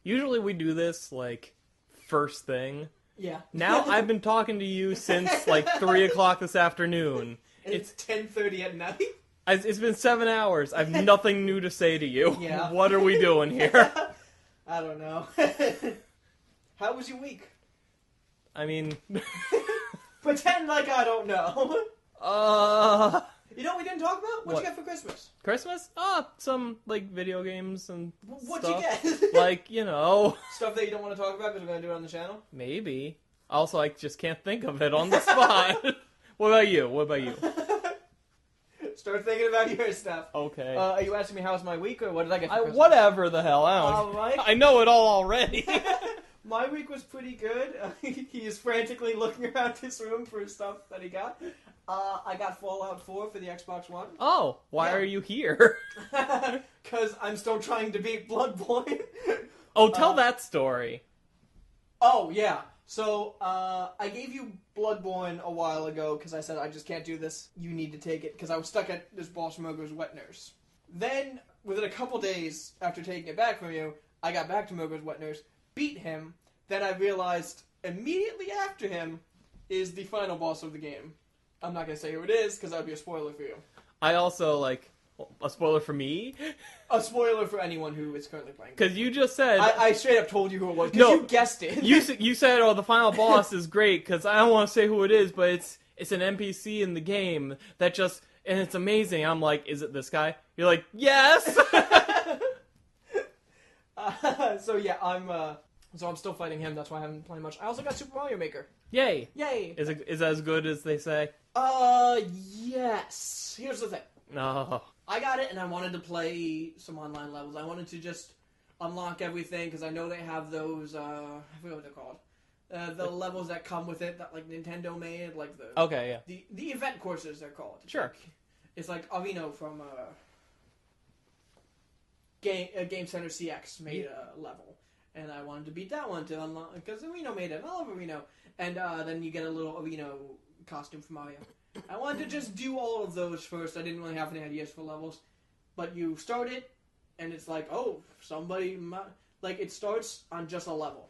Usually we do this, like, first thing. Yeah. Now I've been talking to you since, like, 3 o'clock this afternoon. And it's 10:30 at night? It's been 7 hours. I have nothing new to say to you. Yeah. What are we doing here? I don't know. How was your week? I mean... Pretend like I don't know. You know what we didn't talk about? What'd you get for Christmas? Christmas? Some, like, video games and What'd stuff. you get? Like, you know... Stuff that you don't want to talk about because we're going to do it on the channel? Maybe. Also, I just can't think of it on the spot. What about you? Start thinking about your stuff. Okay. Are you asking me how's my week, or what did I get for Christmas? Whatever the hell. All right. I know it all already. My week was pretty good. He is frantically looking around his room for stuff that he got. I got Fallout 4 for the Xbox One. Oh, why are you here? Because I'm still trying to beat Bloodborne. Oh, tell that story. Oh, yeah. So, I gave you Bloodborne a while ago because I said I just can't do this. You need to take it because I was stuck at this boss Mogo's wet nurse. Then, within a couple days after taking it back from you, I got back to Mogo's wet nurse, beat him. Then I realized immediately after him is the final boss of the game. I'm not going to say who it is because that would be a spoiler for you. I also, like, a spoiler for me? A spoiler for anyone who is currently playing. Because you just said... I straight up told you who it was, because you guessed it. You said, oh, the final boss is great, because I don't want to say who it is, but it's an NPC in the game that just... And it's amazing. I'm like, is it this guy? You're like, yes! So yeah, I'm still fighting him, that's why I haven't played much. I also got Super Mario Maker. Yay! Yay! Is it as good as they say? Yes. Here's the thing. No. I got it, and I wanted to play some online levels. I wanted to just unlock everything, because I know they have those, I forget what they're called. The levels that come with it, that, like, Nintendo made, like the... Okay, yeah. The event courses, they're called. Sure. It's like Avino from, Game Center CX made a level. And I wanted to beat that one to unlock, because Avino made it. I love Avino. And then you get a little Avino costume from Mario. I wanted to just do all of those first. I didn't really have any ideas for levels. But you start it, and it's like, oh, somebody... Like, it starts on just a level.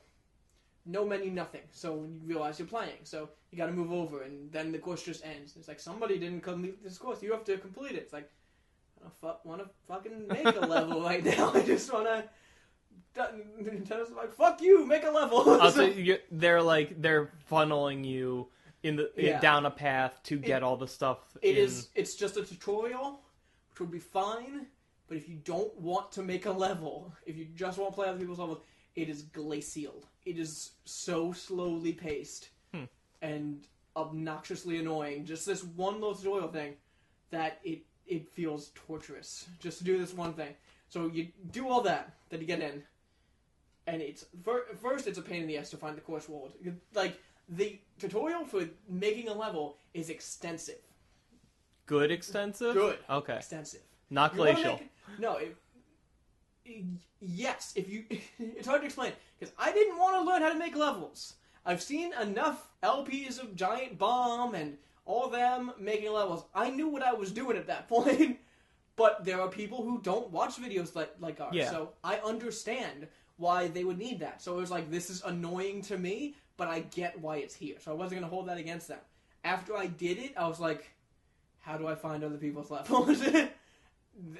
No menu, nothing. So when you realize you're playing. So you gotta move over, and then the course just ends. It's like, somebody didn't complete this course. You have to complete it. It's like, I don't want to fucking make a level right now. I just want to... Nintendo's like, fuck you, make a level. So they're funneling you down a path to get all the stuff. It's just a tutorial, which would be fine. But if you don't want to make a level, if you just want to play other people's levels, it is glacial. It is so slowly paced and obnoxiously annoying. Just this one little tutorial thing that it feels torturous just to do this one thing. So you do all that, then you get in. And first it's a pain in the ass to find the course world. Like, the tutorial for making a level is extensive. Good extensive? Good. Okay. Extensive. Not glacial. Yes, if you... It's hard to explain, because I didn't want to learn how to make levels. I've seen enough LPs of Giant Bomb and all them making levels. I knew what I was doing at that point. But there are people who don't watch videos like ours. Yeah. So I understand why they would need that. So it was like, this is annoying to me, but I get why it's here. So I wasn't going to hold that against them. After I did it, I was like, how do I find other people's levels?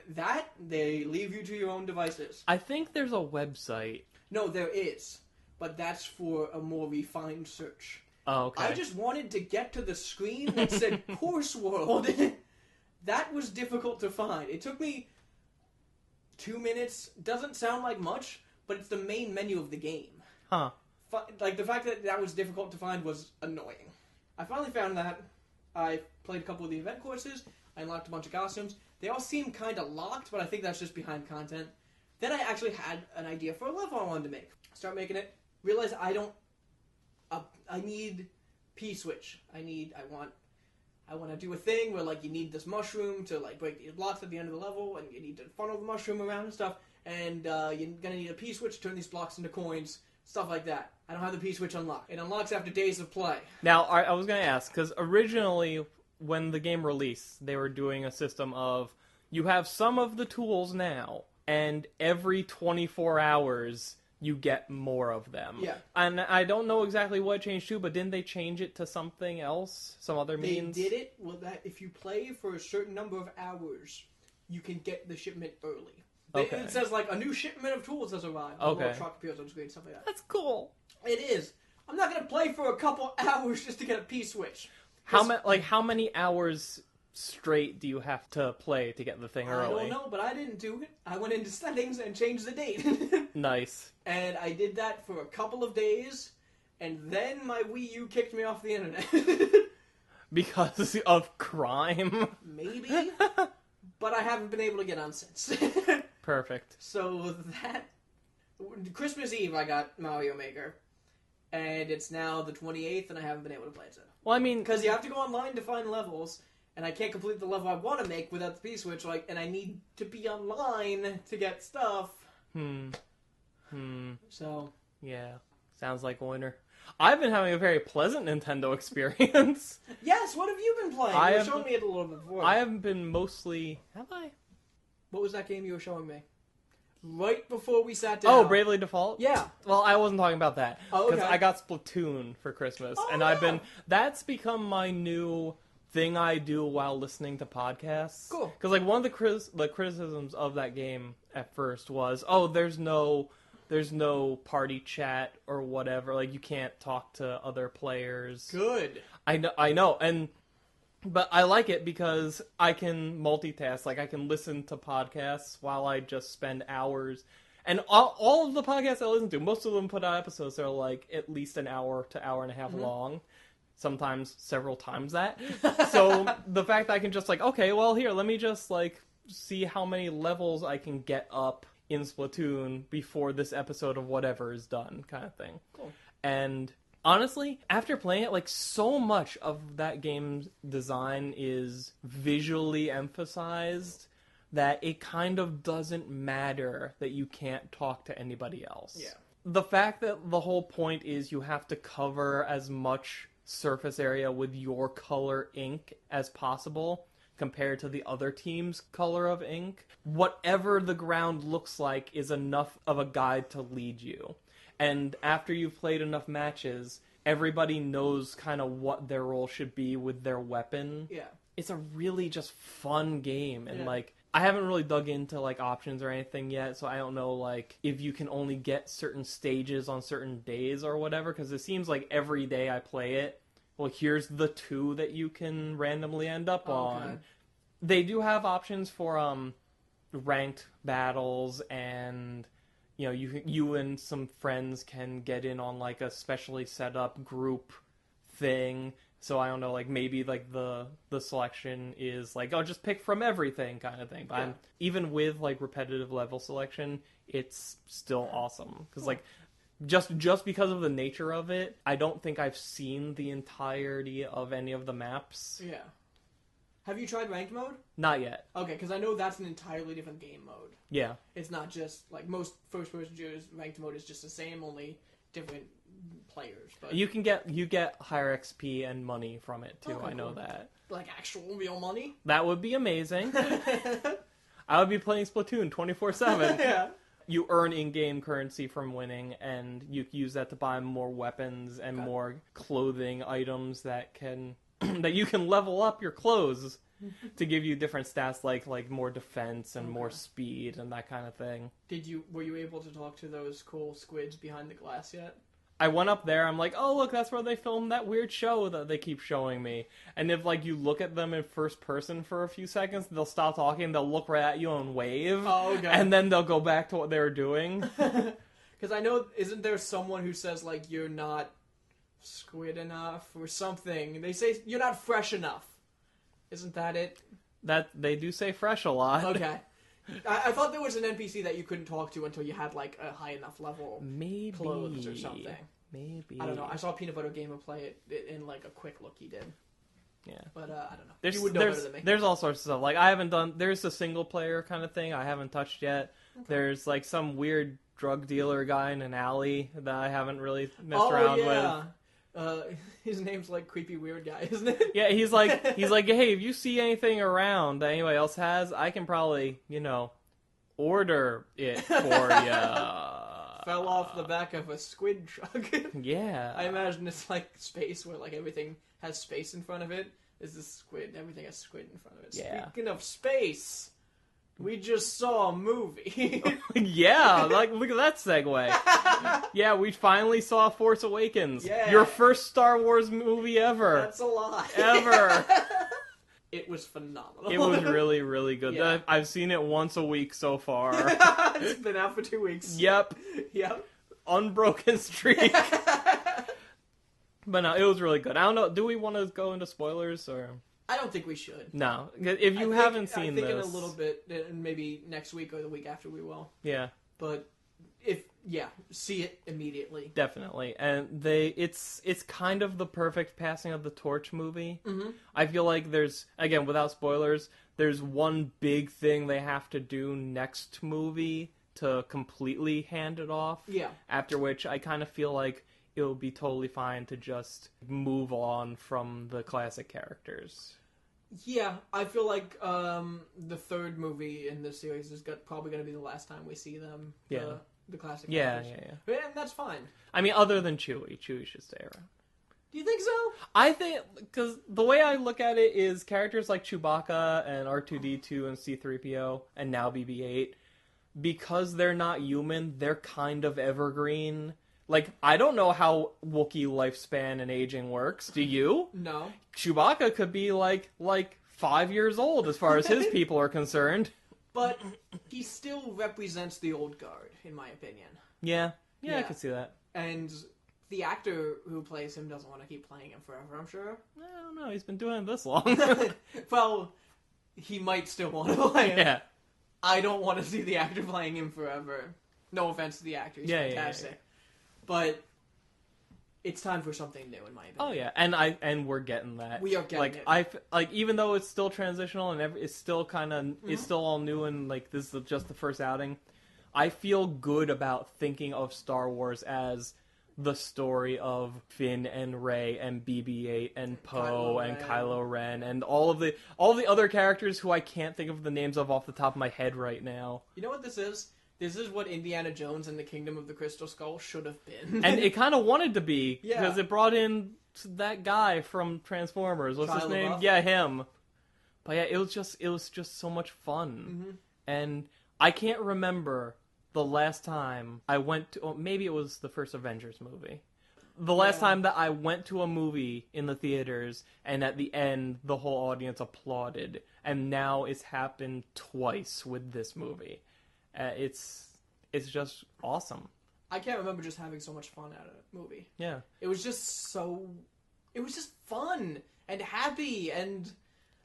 That, they leave you to your own devices. I think there's a website. No, there is. But that's for a more refined search. Oh, okay. I just wanted to get to the screen that said Course World. That was difficult to find. It took me 2 minutes. Doesn't sound like much, but it's the main menu of the game. Huh. Like, the fact that was difficult to find was annoying. I finally found that. I played a couple of the event courses. I unlocked a bunch of costumes. They all seem kind of locked, but I think that's just behind content. Then I actually had an idea for a level I wanted to make. Start making it. Realize I need P-switch. I want to do a thing where, like, you need this mushroom to, like, break these blocks at the end of the level, and you need to funnel the mushroom around and stuff, and you're gonna need a P-switch to turn these blocks into coins, stuff like that. I don't have the P-switch unlocked. It unlocks after days of play. Now, I was gonna ask, because originally, when the game released, they were doing a system of, you have some of the tools now, and every 24 hours, you get more of them. Yeah. And I don't know exactly what changed too, but didn't they change it to something else? Some other means? They did it well that if you play for a certain number of hours, you can get the shipment early. Okay. It says like a new shipment of tools has arrived. Okay. A little truck appears on screen, stuff like that. That's cool. It is. I'm not gonna play for a couple hours just to get a P-switch. How many hours straight do you have to play to get the thing early? I don't know, but I didn't do it. I went into settings and changed the date. Nice. And I did that for a couple of days, and then my Wii U kicked me off the internet. Because of crime? Maybe. But I haven't been able to get on since. Perfect. So that... Christmas Eve I got Mario Maker. And it's now the 28th, and I haven't been able to play it yet. Well, I mean... Because you have to go online to find levels, and I can't complete the level I want to make without the P-switch, and I need to be online to get stuff. So... Yeah. Sounds like a winner. I've been having a very pleasant Nintendo experience. Yes, what have you been playing? You were showing me it a little bit before. I have been mostly... Have I? What was that game you were showing me? Right before we sat down. Oh, Bravely Default? Yeah. Well, I wasn't talking about that. Oh, okay. I got Splatoon for Christmas. Oh, and yeah. I've been... That's become my new thing I do while listening to podcasts. Cool. Because, like, one of the criticisms of that game at first was, there's no party chat or whatever. Like, you can't talk to other players. Good. I know. But I like it because I can multitask. Like, I can listen to podcasts while I just spend hours. And all of the podcasts I listen to, most of them put out episodes that are, like, at least an hour to hour and a half long. Sometimes several times that. So the fact that I can just, like, okay, well, here, let me just, like, see how many levels I can get up in Splatoon before this episode of whatever is done, kind of thing. Cool. And... honestly, after playing it, like, so much of that game's design is visually emphasized that it kind of doesn't matter that you can't talk to anybody else. Yeah. The fact that the whole point is you have to cover as much surface area with your color ink as possible compared to the other team's color of ink, whatever the ground looks like is enough of a guide to lead you. And after you've played enough matches, everybody knows kind of what their role should be with their weapon. Yeah. It's a really just fun game. And, Yeah. like, I haven't really dug into, like, options or anything yet, so I don't know, like, if you can only get certain stages on certain days or whatever, because it seems like every day I play it, well, here's the 2 that you can randomly end up on. They do have options for, ranked battles and... you know, you and some friends can get in on, like, a specially set up group thing. So I don't know, like, maybe, like, the selection is, like, just pick from everything kind of thing. But even with, like, repetitive level selection, it's still awesome. Because, like, just because of the nature of it, I don't think I've seen the entirety of any of the maps. Yeah. Have you tried ranked mode? Not yet. Okay, because I know that's an entirely different game mode. Yeah. It's not just, like, most first-person shooters, ranked mode is just the same, only different players. But You get higher XP and money from it, too. Okay, I know cool. that. like, actual real money? That would be amazing. I would be playing Splatoon 24/7. Yeah. You earn in-game currency from winning, and you use that to buy more weapons and more clothing items that can that you can level up your clothes to give you different stats like more defense and more speed and that kind of thing. Were you able to talk to those cool squids behind the glass yet? I went up there, I'm like, oh, look, that's where they filmed that weird show that they keep showing me. And if, like, you look at them in first person for a few seconds, they'll stop talking, they'll look right at you and wave. Oh, okay. And then they'll go back to what they were doing. Because I know, isn't there someone who says, like, you're not squid enough or something? They say you're not fresh enough. Isn't that it? That they do say fresh a lot. Okay. I thought there was an NPC that you couldn't talk to until you had, like, a high enough level Maybe. clothes or something. Maybe. I don't know. I saw Peanut Butter Gamer play it in, like, a quick look he did. Yeah. But, I don't know. You would know better than me. There's all sorts of stuff. Like, I haven't done... There's a single-player kind of thing I haven't touched yet. Okay. There's, like, some weird drug dealer guy in an alley that I haven't really messed around with. His name's like Creepy Weird Guy, isn't it? Yeah, he's like, hey, if you see anything around that anybody else has, I can probably, order it for ya. fell off the back of a squid truck. Yeah. I imagine it's like space where like everything has space in front of it. This is squid. Everything has squid in front of it. Yeah. Speaking of space, we just saw a movie. Yeah, like look at that segue. Yeah, we finally saw Force Awakens. Yeah. Your first Star Wars movie ever. That's a lie. Ever. It was phenomenal. It was really, really good. Yeah. I've seen it once a week so far. It's been out for 2 weeks. Yep. Yep. Unbroken streak. But no, it was really good. I don't know, do we want to go into spoilers or... I don't think we should. No. If you haven't seen this... I think in a little bit, maybe next week or the week after we will. Yeah. But see it immediately. Definitely. And it's kind of the perfect passing of the torch movie. Mm-hmm. I feel like there's, again, without spoilers, there's one big thing they have to do next movie to completely hand it off. Yeah. After which I kind of feel like it will be totally fine to just move on from the classic characters. Yeah, I feel like the third movie in this series is probably going to be the last time we see them. Yeah. The classic Yeah, characters. yeah. And that's fine. I mean, other than Chewie. Chewie should stay around. Do you think so? I think, because the way I look at it is characters like Chewbacca and R2-D2 and C-3PO and now BB-8, because they're not human, they're kind of evergreen. Like, I don't know how Wookiee lifespan and aging works. Do you? No. Chewbacca could be like 5 years old as far as his people are concerned. But he still represents the old guard, in my opinion. Yeah, I Yeah. could see that. And the actor who plays him doesn't want to keep playing him forever, I'm sure. I don't know, he's been doing it this long. Well, he might still want to play him. Yeah. I don't want to see the actor playing him forever. No offense to the actor, he's fantastic. Yeah. But it's time for something new, in my opinion. Oh yeah, and we're getting that. We are getting it. Even though it's still transitional and it's still kind of it's still all new and like this is just the first outing, I feel good about thinking of Star Wars as the story of Finn and Rey and BB-8 and Poe and Kylo Ren and all the other characters who I can't think of the names of off the top of my head right now. You know what this is? This is what Indiana Jones and the Kingdom of the Crystal Skull should have been. And it kind of wanted to be, Yeah. because it brought in that guy from Transformers. What's his Shia name? LaBeouf? Yeah, him. But yeah, it was just so much fun. Mm-hmm. And I can't remember the last time I went to, maybe it was the first Avengers movie. The last time that I went to a movie in the theaters and at the end the whole audience applauded. And now it's happened twice with this movie. It's just awesome. I can't remember just having so much fun at a movie. Yeah. It was just fun and happy and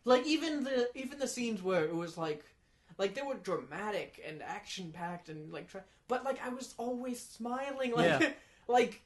like even the scenes where it was like they were dramatic and action packed and like but like I was always smiling like like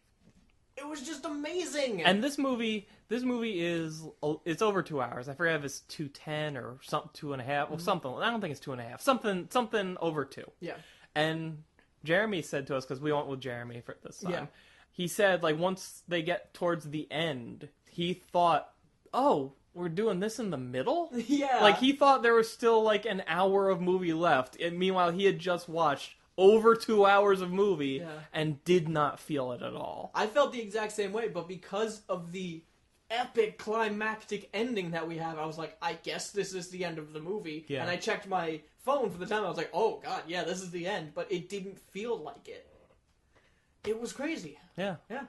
it was just amazing. And this movie is it's over 2 hours. I forget if it's 2:10 or something 2.5 or something. I don't think it's 2.5. Something over 2. Yeah. And Jeremy said to us, because we went with Jeremy for this time. Yeah. He said like once they get towards the end, he thought, "Oh, we're doing this in the middle?" Yeah. Like he thought there was still like an hour of movie left. And meanwhile, he had just watched over 2 hours of movie and did not feel it at all. I felt the exact same way, but because of the epic climactic ending that we have, I was like, I guess this is the end of the movie. Yeah. And I checked my phone for the time. I was like, oh god, yeah, this is the end. But it didn't feel like it. It was crazy. Yeah. Yeah.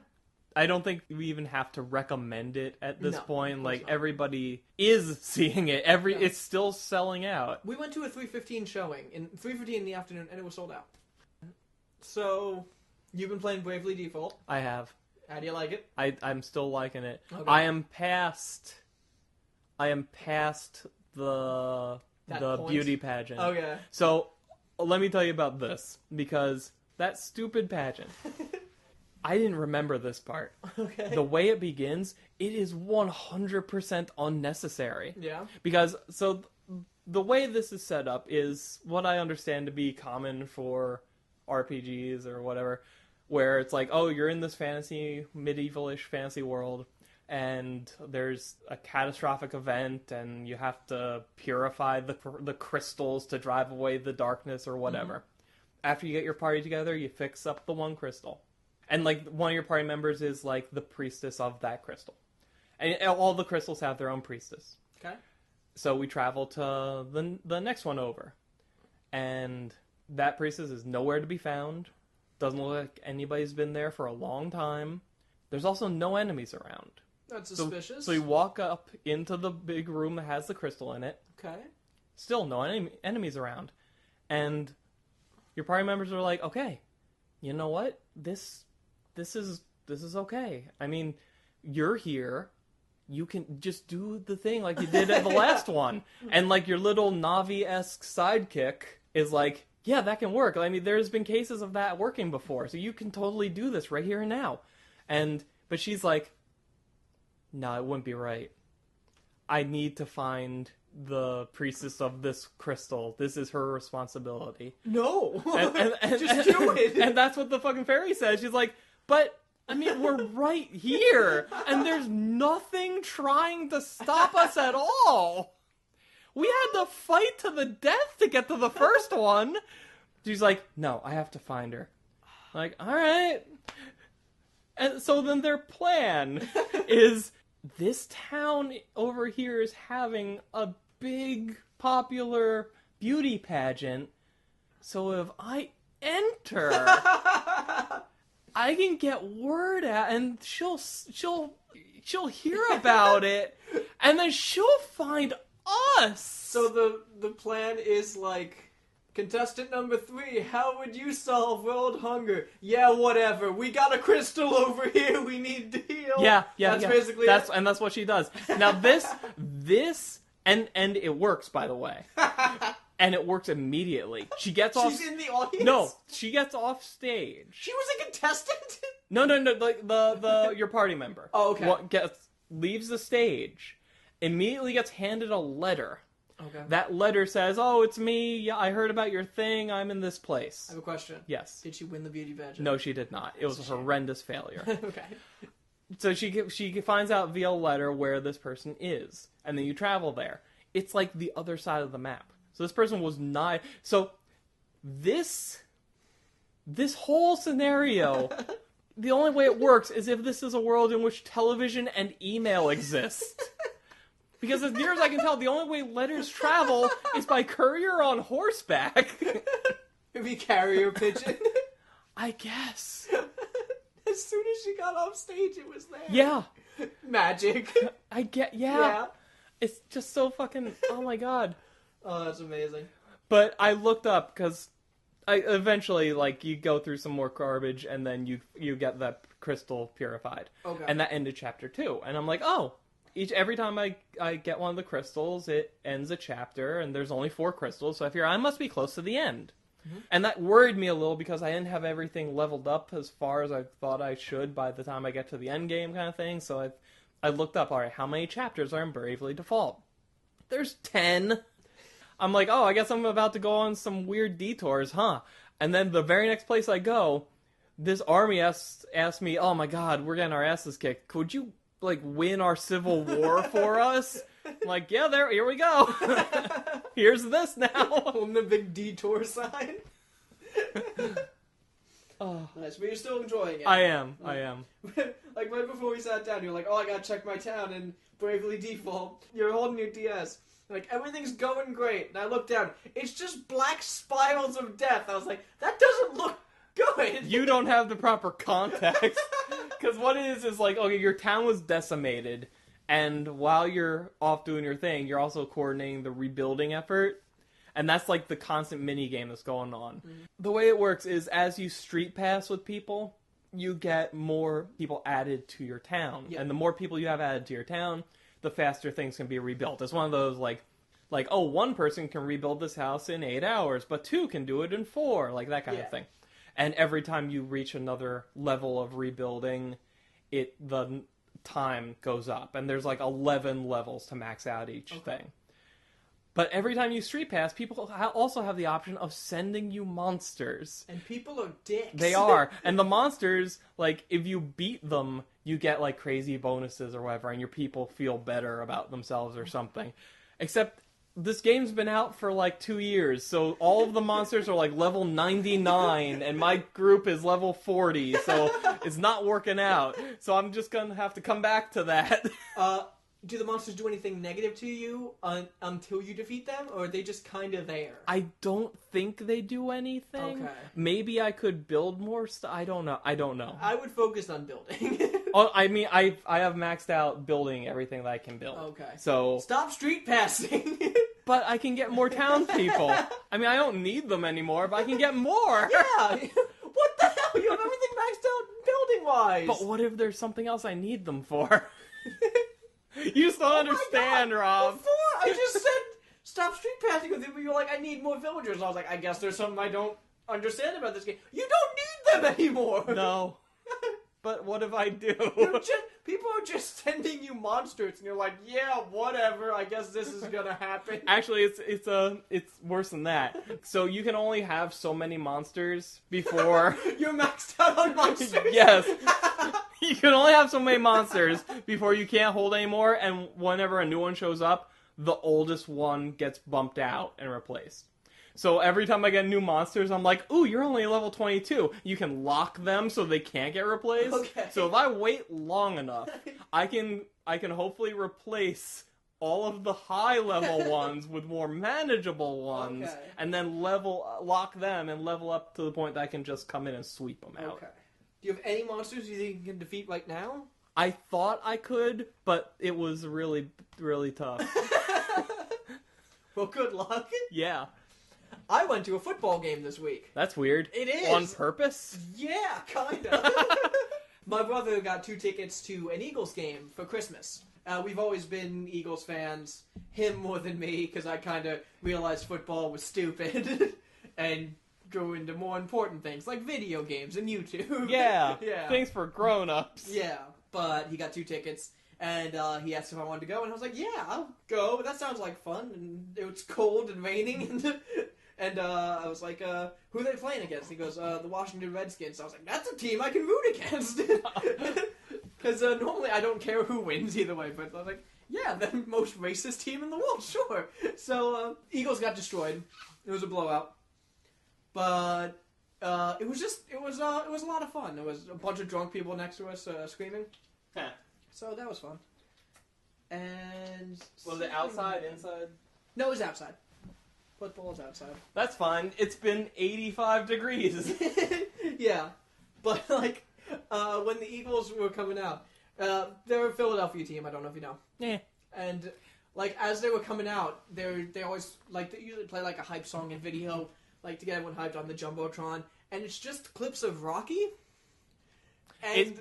I don't think we even have to recommend it at this point. Like not. everybody is seeing it. It's still selling out. We went to a 3:15 showing, 3:15 in the afternoon, and it was sold out. So, you've been playing Bravely Default. I have. How do you like it? I'm still liking it. Okay. I am past the point? beauty pageant. Okay. So let me tell you about this, because that stupid pageant, I didn't remember this part. Okay. The way it begins, it is 100% unnecessary. Yeah. Because, so, the way this is set up is what I understand to be common for RPGs or whatever, where it's like, oh, you're in this fantasy, medieval-ish fantasy world, and there's a catastrophic event, and you have to purify the crystals to drive away the darkness or whatever. after you get your party together, you fix up the one crystal. And, like, one of your party members is, like, the priestess of that crystal. And all the crystals have their own priestess. Okay. So we travel to the next one over. And that priestess is nowhere to be found. Doesn't look like anybody's been there for a long time. There's also no enemies around. That's suspicious. So you walk up into the big room that has the crystal in it. Okay. Still no enemies around. And your party members are like, okay, you know what? This is okay. I mean, you're here. You can just do the thing like you did at the last one. And, like, your little Navi-esque sidekick is like, yeah, that can work. I mean, there's been cases of that working before, so you can totally do this right here and now. But she's like, no, it wouldn't be right. I need to find the priestess of this crystal. This is her responsibility. No! And Just do it! And that's what the fucking fairy says. She's like, but... I mean, we're right here, and there's nothing trying to stop us at all. We had to fight to the death to get to the first one. She's like, no, I have to find her. I'm like, all right. And so then their plan is, this town over here is having a big, popular beauty pageant, so if I enter... I can get word out, and she'll hear about it, and then she'll find us. So the plan is like, contestant number 3, how would you solve world hunger? Yeah, whatever. We got a crystal over here. We need to heal. Yeah. That's basically it. And that's what she does. Now this, and it works, by the way. And it works immediately. She gets off... She's in the audience? No, she gets off stage. She was a contestant? No, like the your party member. Oh, okay. Leaves the stage, immediately gets handed a letter. Okay. That letter says, oh, it's me, yeah, I heard about your thing, I'm in this place. I have a question. Yes. Did she win the beauty pageant? No, she did not. It was a horrendous failure. Okay. So she finds out via letter where this person is, and then you travel there. It's like the other side of the map. So this person was not... So this whole scenario, the only way it works is if this is a world in which television and email exist. Because as near as I can tell, the only way letters travel is by courier on horseback. Maybe carrier pigeon? I guess. As soon as she got off stage, it was there. Yeah. Magic. Yeah. It's just so fucking... Oh my god. Oh, that's amazing. But I looked up, because I eventually, like, you go through some more garbage, and then you get that crystal purified. Okay. And that ended chapter 2. And I'm like, oh, every time I get one of the crystals, it ends a chapter, and there's only 4 crystals, so I figure I must be close to the end. Mm-hmm. And that worried me a little, because I didn't have everything leveled up as far as I thought I should by the time I get to the end game kind of thing, so I looked up, alright, how many chapters are in Bravely Default? There's 10. I'm like, oh, I guess I'm about to go on some weird detours, huh? And then the very next place I go, this army asks me, oh my god, we're getting our asses kicked. Could you, like, win our civil war for us? I'm like, yeah, here we go. Here's this now. On the big detour sign. Oh. Nice, but you're still enjoying it. I am. Like, right before we sat down, you're like, oh, I gotta check my town in Bravely Default. You're holding your DS. Like, everything's going great. And I look down. It's just black spirals of death. I was like, that doesn't look good. You don't have the proper context. Because what it is like, okay, your town was decimated. And while you're off doing your thing, you're also coordinating the rebuilding effort. And that's like the constant mini game that's going on. Mm-hmm. The way it works is as you street pass with people, you get more people added to your town. Yep. And the more people you have added to your town, the faster things can be rebuilt. It's one of those, like, oh, one person can rebuild this house in 8 hours, but 2 can do it in 4, like that kind of thing. And every time you reach another level of rebuilding, the time goes up. And there's, like, 11 levels to max out each thing. But every time you street pass, people also have the option of sending you monsters. And people are dicks. They are. And the monsters, like, if you beat them, you get, like, crazy bonuses or whatever, and your people feel better about themselves or something. Except this game's been out for like 2 years, so all of the monsters are like level 99, and my group is level 40, so it's not working out. So I'm just gonna have to come back to that. Do the monsters do anything negative to you until you defeat them, or are they just kind of there? I don't think they do anything. Okay. Maybe I could build more stuff. I don't know. I would focus on building. Oh, I mean, I have maxed out building everything that I can build. Okay. So Stop street passing. but I can get more townspeople. I mean, I don't need them anymore, but I can get more. Yeah. What the hell? You have everything maxed out building-wise. But what if there's something else I need them for? You just don't understand, Rob. Before, I just said stop street passing with you, but you were like, I need more villagers. And I was like, I guess there's something I don't understand about this game. You don't need them anymore. No. But what if I do? People are just sending you monsters, and you're like, yeah, whatever. I guess this is gonna happen. Actually, it's worse than that. So you can only have so many monsters before. You're maxed out on monsters. Yes. You can only have so many monsters before you can't hold anymore, and whenever a new one shows up, the oldest one gets bumped out and replaced. So every time I get new monsters, I'm like, ooh, you're only level 22. You can lock them so they can't get replaced. Okay. So if I wait long enough, I can hopefully replace all of the high level ones with more manageable ones, Okay. and then lock them and level up to the point that I can just come in and sweep them out. Okay. Do you have any monsters you think you can defeat right now? I thought I could, but it was really, really tough. Well, good luck. Yeah. I went to a football game this week. That's weird. It is. On purpose? Yeah, kinda. My brother got 2 tickets to an Eagles game for Christmas. We've always been Eagles fans. Him more than me, because I kind of realized football was stupid. And go into more important things, like video games and YouTube. Yeah. Yeah. Things for grown-ups. Yeah, but he got 2 tickets. And he asked if I wanted to go, and I was like, yeah, I'll go. That sounds like fun. And it was cold and raining, and I was like, who are they playing against? And he goes, the Washington Redskins. I was like, that's a team I can root against. Because normally I don't care who wins either way, but I was like, yeah, the most racist team in the world, sure. So Eagles got destroyed. It was a blowout. But it was a lot of fun. There was a bunch of drunk people next to us screaming. Huh. So that was fun. And Was it outside, inside? No, it was outside. Football is outside. That's fine. It's been 85 degrees. Yeah, but like when the Eagles were coming out, they're a Philadelphia team. I don't know if you know. Yeah. And like as they were coming out, they always like they usually play like a hype song and video, like to get everyone hyped on the jumbotron, and it's just clips of Rocky. And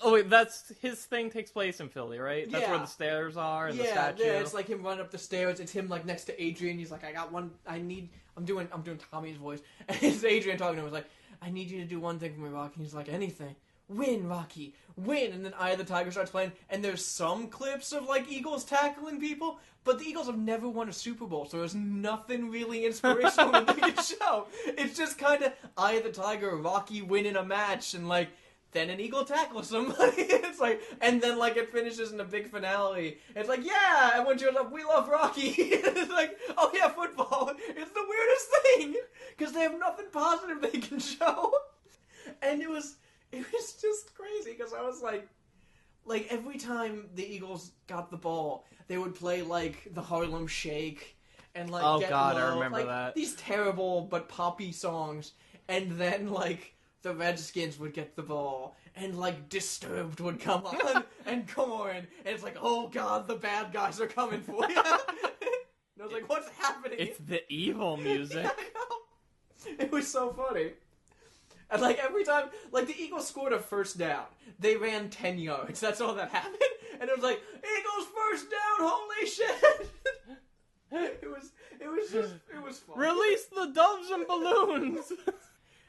oh wait, that's his thing takes place in Philly, right? That's Yeah. where the stairs are and the yeah, statue. it's like him running up the stairs. It's him like next to Adrian. He's like, I got one. I'm doing Tommy's voice, and it's Adrian talking to him. He's like, I need you to do one thing for me, Rocky. And he's like, anything. Win, Rocky, win. And then Eye of the Tiger starts playing, and there's some clips of like Eagles tackling people, but the Eagles have never won a Super Bowl, so there's nothing really inspirational that they can show. It's just kind of Eye of the Tiger, Rocky winning a match, and like. Then an eagle tackles somebody. It's like, and then like it finishes in a big finale. It's like, yeah, everyone cheers up. We love Rocky. It's like, oh yeah, football. It's the weirdest thing because they have nothing positive they can show. And it was just crazy because I was like every time the Eagles got the ball, they would play like the Harlem Shake and like Oh Get God, Low, I remember like, that. these terrible but poppy songs, and then like. The Redskins would get the ball, and, like, Disturbed would come on, and Corn, and it's like, oh, God, the bad guys are coming for you. And I was like, what's happening? It's the evil music. Yeah, it was so funny. And, like, every time, like, the Eagles scored a first down. They ran 10 yards. That's all that happened. And it was like, Eagles first down, holy shit! It was fun. Release the doves and balloons!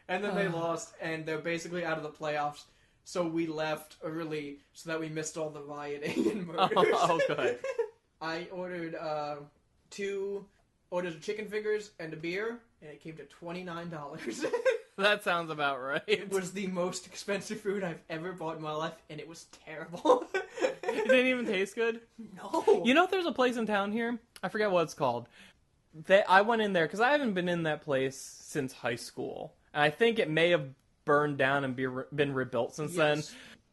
And then they lost, and they're basically out of the playoffs. So we left early so that we missed all the rioting and murders. Oh, good. I ordered 2 orders of chicken fingers and a beer, and it came to $29. That sounds about right. It was the most expensive food I've ever bought in my life, and it was terrible. It didn't even taste good? No. You know, there's a place in town here. I forget what it's called. I went in there because I haven't been in that place since high school, and I think it may have burned down and been rebuilt since then.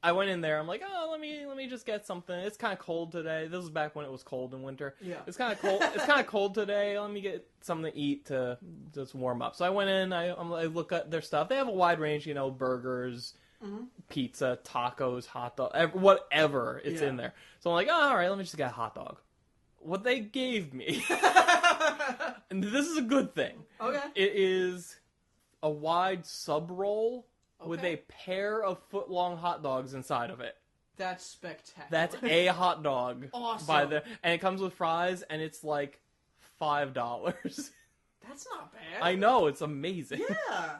I went in there. I'm like, oh, let me just get something. It's kind of cold today. This was back when it was cold in winter. Yeah. It's kind of cold. It's kind of cold today. Let me get something to eat to just warm up. So I went in. I look at their stuff. They have a wide range, burgers, pizza, tacos, hot dog, whatever it's in there. So I'm like, oh, all right, let me just get a hot dog. What they gave me, and this is a good thing. Okay. It is a wide sub roll. With a pair of foot-long hot dogs inside of it. That's spectacular. That's a hot dog. Awesome. And it comes with fries, and it's like $5. That's not bad. I know, it's amazing. Yeah.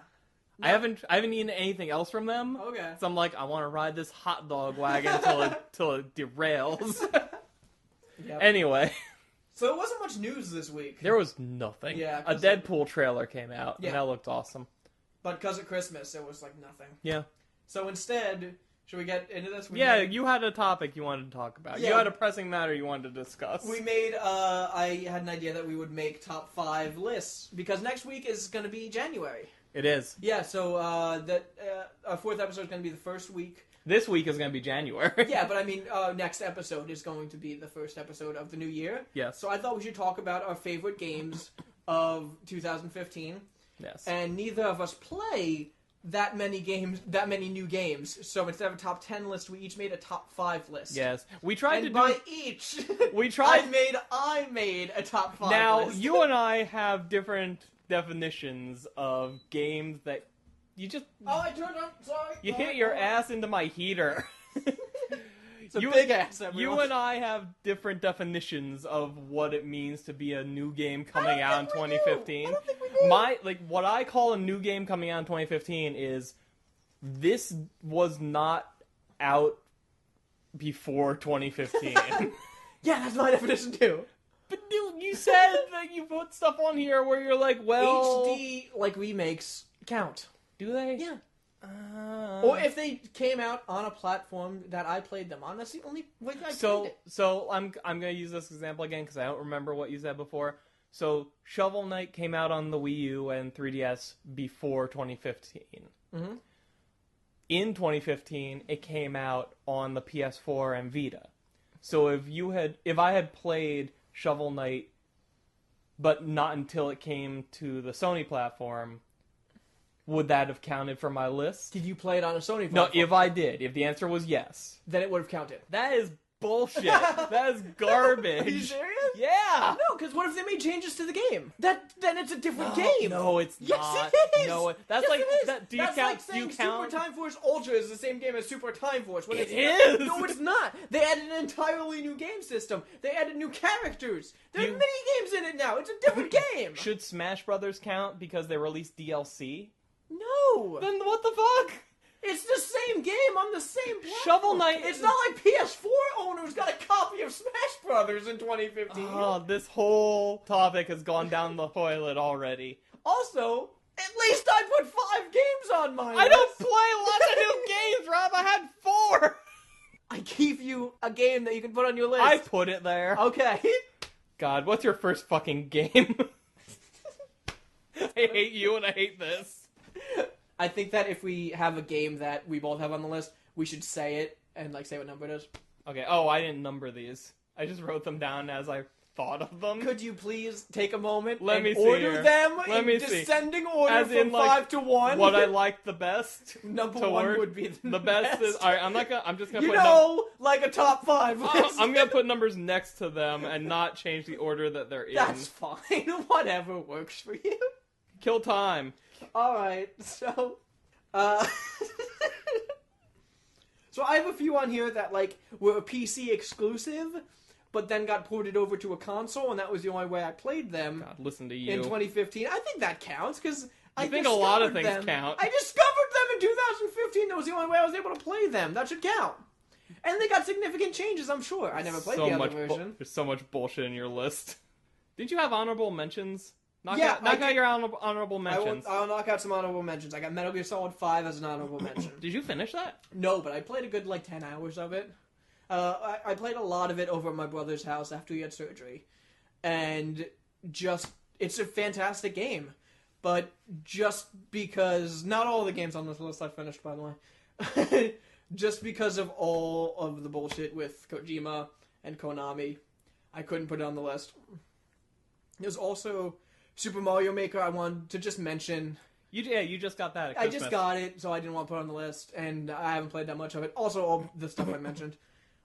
No. I haven't eaten anything else from them. Okay. So I'm like, I want to ride this hot dog wagon till it derails. Yep. Anyway. So it wasn't much news this week. There was nothing. Yeah. A Deadpool trailer came out, and that looked awesome. But because of Christmas, it was like nothing. Yeah. So instead, should we get into this? You had a topic you wanted to talk about. Yeah. You had a pressing matter you wanted to discuss. We made, I had an idea that we would make top 5 lists, because next week is going to be January. It is. Yeah, so our 4th episode is going to be the first week. This week is going to be January. Yeah, but I mean, next episode is going to be the first episode of the new year. Yes. So I thought we should talk about our favorite games of 2015. Yes. And neither of us play that many new games. So instead of a top 10 list, we each made a top 5 list. Yes. We tried to by do... each, We tried... I made a top 5 now, list. you and I have different definitions of games that you just... Oh, I turned on... Sorry. You hit your ass into my heater. It's a big ass, everyone. You and I have different definitions of what it means to be a new game coming out in 2015. I don't think we do. What I call a new game coming out in 2015 is this was not out before 2015. Yeah, that's my definition too. But dude, you said that you put stuff on here where you're like, well... HD, remakes count. Do they? Yeah. Or if they came out on a platform that I played them on, that's the only way I played it. So I'm going to use this example again because I don't remember what you said before. So Shovel Knight came out on the Wii U and 3DS before 2015. Mm-hmm. In 2015, it came out on the PS4 and Vita. So if I had played Shovel Knight, but not until it came to the Sony platform, would that have counted for my list? Did you play it on a Sony platform? No, if I did. If the answer was yes. Then it would have counted. That is bullshit. That is garbage. Are you serious? Yeah. No, because what if they made changes to the game? Then it's a different game. No, it's yes, not. it is. No, that's yes, like it is. that. Do you that's count? like saying do you count? Super Time Force Ultra is the same game as Super Time Force. When It it's is. No, it's not. They added an entirely new game system. They added new characters. There's mini games in it now. It's a different game. Should Smash Brothers count because they released DLC? No. Then what the fuck? It's the same game on the same platform. Shovel Knight. It's not like PS4 owners got a copy of Smash Brothers in 2015. Oh, this whole topic has gone down the toilet already. Also, at least I put 5 games on my list. I don't play lots of new games, Rob. I had 4. I gave you a game that you can put on your list. I put it there. Okay. God, what's your first fucking game? I hate you and I hate this. I think that if we have a game that we both have on the list, we should say it and say what number it is. Okay. Oh, I didn't number these. I just wrote them down as I thought of them. Could you please take a moment Let and me see order here. them Let in me see. descending order As from in, 5 to 1? What I liked the best. Number to 1 work. would be the best. Is, all right, I'm just gonna you put. know, like a top 5 list. I'm gonna put numbers next to them and not change the order that they're in. That's fine. Whatever works for you. Kill time. All right, so. So I have a few on here that were PC exclusive, but then got ported over to a console, and that was the only way I played them. God, listen to you. In 2015, I think that counts because I think a lot of discovered things them. count. I discovered them in 2015. That was the only way I was able to play them. That should count. And they got significant changes, I'm sure. I never played the other version. There's so much bullshit in your list. Did you have honorable mentions? Knock Yeah, out your honorable mentions. I'll knock out some honorable mentions. I got Metal Gear Solid 5 as an honorable mention. Did you finish that? No, but I played a good 10 hours of it. I played a lot of it over at my brother's house after he had surgery. and it's a fantastic game. But just because not all the games on this list I finished, by the way, just because of all of the bullshit with Kojima and Konami, I couldn't put it on the list. There's also Super Mario Maker. I wanted to just mention. You just got that at I Christmas. just got it, so I didn't want to put it on the list, and I haven't played that much of it. Also, all the stuff I mentioned.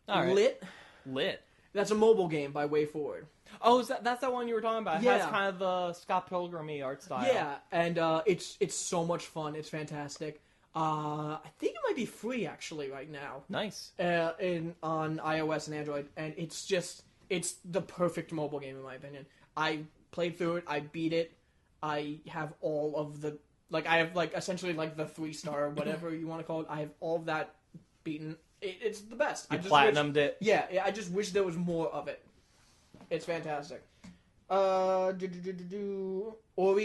All right. Lit. That's a mobile game by Way Forward. Oh, that's that one you were talking about. It Yeah. has kind of the Scott Pilgrim-y art style. Yeah, and it's so much fun. It's fantastic. I think it might be free actually right now. Nice. On iOS and Android, and it's the perfect mobile game in my opinion. I played through it. I beat it. I have all of the essentially the 3-star whatever you want to call it. I have all of that beaten. It's the best. You platinumed it. Yeah, I just wish there was more of it. It's fantastic. Ori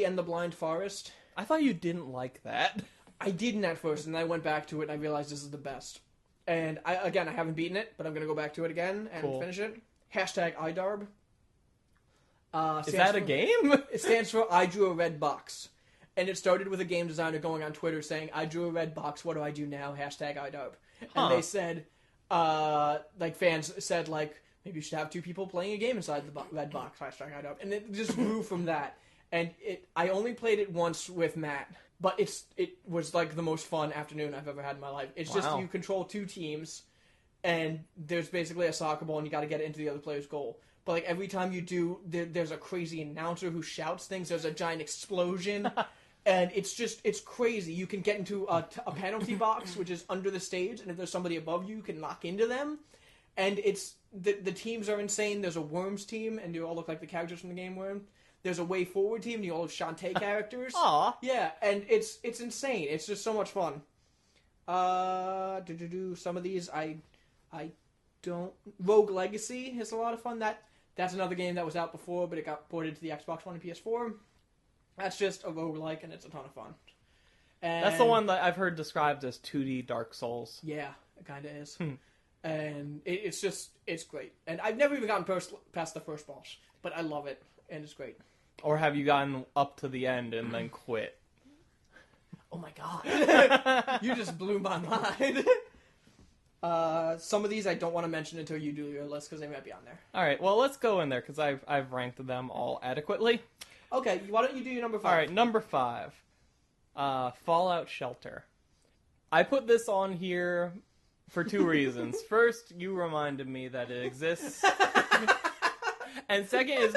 and the Blind Forest. I thought you didn't like that. I didn't at first, and I went back to it, and I realized this is the best. And I haven't beaten it, but I'm going to go back to it again and finish it. Hashtag IDARB. Is that a game? It stands for I Drew a Red Box. And it started with a game designer going on Twitter saying, I drew a red box, what do I do now? Hashtag IDARB. And they said, fans said, maybe you should have 2 people playing a game inside the red box, hashtag IDARB. And it just grew from that. And I only played it once with Matt, but it was the most fun afternoon I've ever had in my life. It's just you control 2 teams, and there's basically a soccer ball, and you got to get it into the other player's goal. But every time you do, there's a crazy announcer who shouts things. There's a giant explosion. And it's crazy. You can get into a penalty box, which is under the stage, and if there's somebody above you, you can knock into them. And the teams are insane. There's a Worms team, and you all look like the characters from the game Worm. There's a Way Forward team, and you all have Shantae characters. Aw. Yeah, and it's insane. It's just so much fun. Some of these I don't. Rogue Legacy is a lot of fun. That's another game that was out before, but it got ported to the Xbox One and PS4. That's just a roguelike, and it's a ton of fun. And that's the one that I've heard described as 2D Dark Souls. Yeah, it kind of is. And it's great. And I've never even gotten past the first boss, but I love it, and it's great. Or have you gotten up to the end and then quit? Oh my god. You just blew my mind. Some of these I don't want to mention until you do your list, because they might be on there. Alright, well, let's go in there, because I've ranked them all adequately. Okay, why don't you do your number 5? Alright, number 5. Fallout Shelter. I put this on here for 2 reasons. First, you reminded me that it exists. And second is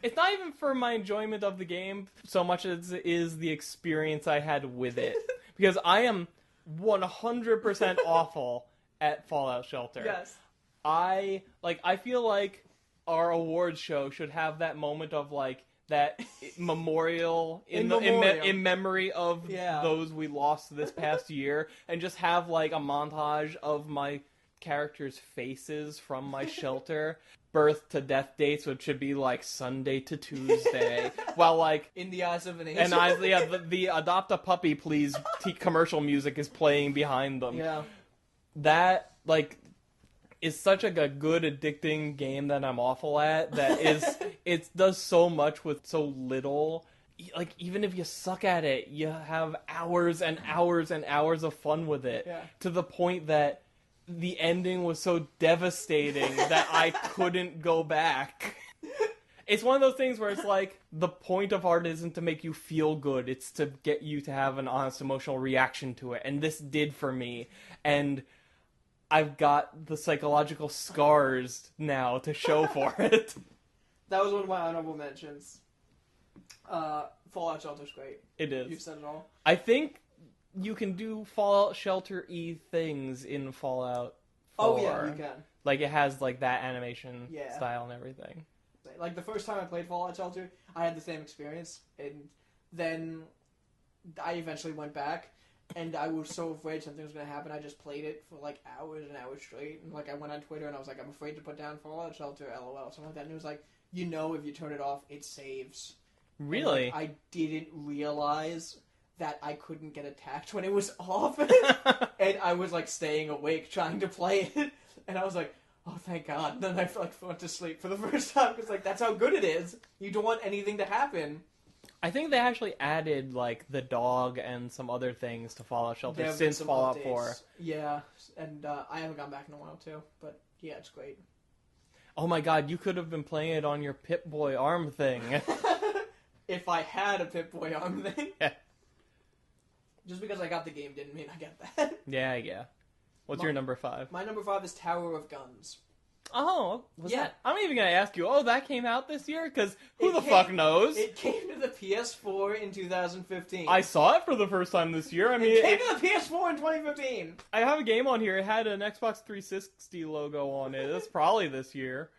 it's not even for my enjoyment of the game so much as it is the experience I had with it. Because I am 100% awful at Fallout Shelter. Yes. I feel like our awards show should have that moment of that memorial in memory of those we lost this past year, and just have a montage of my characters' faces from my shelter, birth to death dates, which should be Sunday to Tuesday, while in the eyes of an angel. And the adopt a puppy please commercial music is playing behind them. Yeah. That is such a good addicting game that I'm awful at, that it does so much with so little. Even if you suck at it, you have hours and hours and hours of fun with it. Yeah. To the point that the ending was so devastating that I couldn't go back. It's one of those things where it's the point of art isn't to make you feel good, it's to get you to have an honest emotional reaction to it. And this did for me. And I've got the psychological scars now to show for it. That was one of my honorable mentions. Fallout Shelter's great. It is. You've said it all. I think you can do Fallout Shelter-y things in Fallout 4. Oh yeah, you can. It has that animation style and everything. The first time I played Fallout Shelter, I had the same experience, and then I eventually went back. And I was so afraid something was going to happen, I just played it for hours and hours straight. And I went on Twitter and I was I'm afraid to put down Fallout Shelter, LOL, something like that. And it was if you turn it off, it saves. Really? And, I didn't realize that I couldn't get attacked when it was off. And I was staying awake trying to play it. And I was oh, thank God. Then I went to sleep for the first time because like that's how good it is. You don't want anything to happen. I think they actually added like the dog and some other things to Fallout Shelter since Fallout 4. Yeah, and I haven't gone back in a while too, but yeah, it's great. Oh my God, you could have been playing it on your Pip-Boy arm thing. If I had a Pip-Boy arm thing. Yeah. Just because I got the game didn't mean I get that. Yeah. What's your number 5? My number 5 is Tower of Guns. Oh, was that? I'm not even going to ask you, that came out this year? Because who the fuck knows? It came to the PS4 in 2015. I saw it for the first time this year. I mean, it came to the PS4 in 2015. I have a game on here. It had an Xbox 360 logo on it. That's probably this year.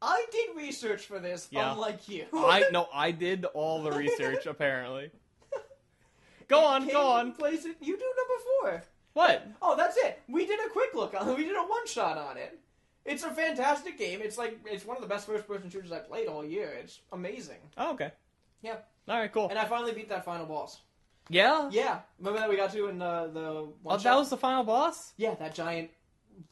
I did research for this, unlike you. I did all the research, apparently. Go on. You do number 4. What? Oh, that's it. We did a quick look on it. We did a one-shot on it. It's a fantastic game. It's one of the best first-person shooters I played all year. It's amazing. Oh, okay. Yeah. All right, cool. And I finally beat that final boss. Yeah? Yeah. Remember that we got to in the one shot? That was the final boss? Yeah, that giant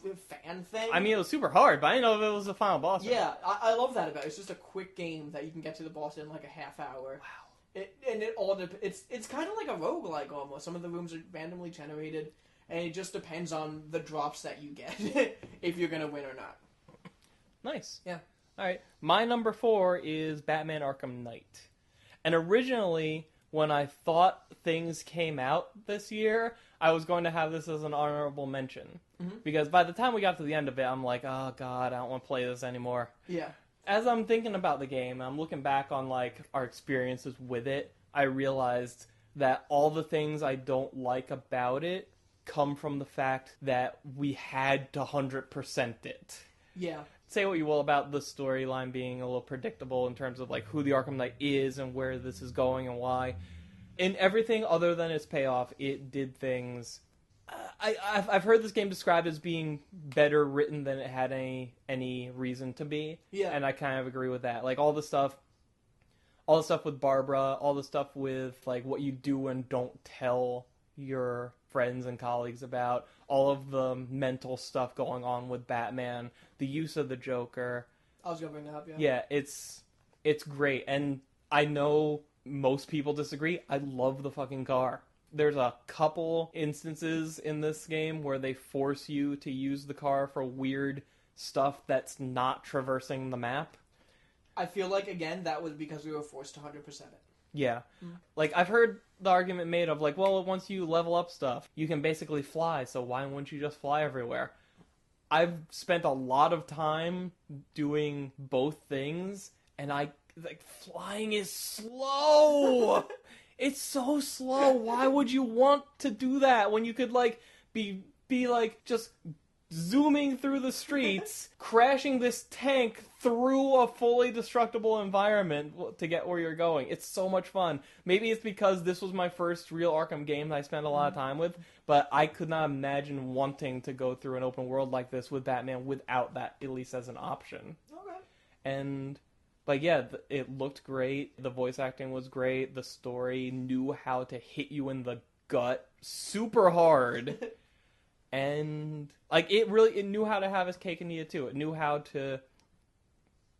fan thing. I mean, it was super hard, but I didn't know if it was the final boss. Yeah, I love that about it. It's just a quick game that you can get to the boss in like a half hour. Wow. It's kind of like a roguelike almost. Some of the rooms are randomly generated, and it just depends on the drops that you get if you're gonna win or not. Nice. Yeah. All right. My number 4 is Batman Arkham Knight. And originally, when I thought things came out this year, I was going to have this as an honorable mention. Mm-hmm. Because by the time we got to the end of it, I'm like, oh God, I don't want to play this anymore. Yeah. As I'm thinking about the game, I'm looking back on like our experiences with it, I realized that all the things I don't like about it come from the fact that we had to 100% it. Yeah. Say what you will about the storyline being a little predictable in terms of like who the Arkham Knight is and where this is going and why. In everything other than its payoff, it did things. I've heard this game described as being better written than it had any reason to be. Yeah. And I kind of agree with that. Like all the stuff with Barbara, all the stuff with like what you do and don't tell your friends and colleagues about, all of the mental stuff going on with Batman, the use of the Joker. I was going to bring that up, yeah. Yeah, it's great. And I know most people disagree. I love the fucking car. There's a couple instances in this game where they force you to use the car for weird stuff that's not traversing the map. I feel like, again, that was because we were forced to 100% it. Yeah. Like, I've heard the argument made of, like, well, once you level up stuff, you can basically fly, so why wouldn't you just fly everywhere? I've spent a lot of time doing both things, and flying is slow! It's so slow. Why would you want to do that when you could, like, be like, just zooming through the streets, crashing this tank through a fully destructible environment to get where you're going. It's so much fun. Maybe it's because this was my first real Arkham game that I spent a lot of time with, but I could not imagine wanting to go through an open world like this with Batman without that, at least as an option. Okay. But yeah, it looked great. The voice acting was great. The story knew how to hit you in the gut super hard. And like it knew how to have its cake and eat it too. It knew how to.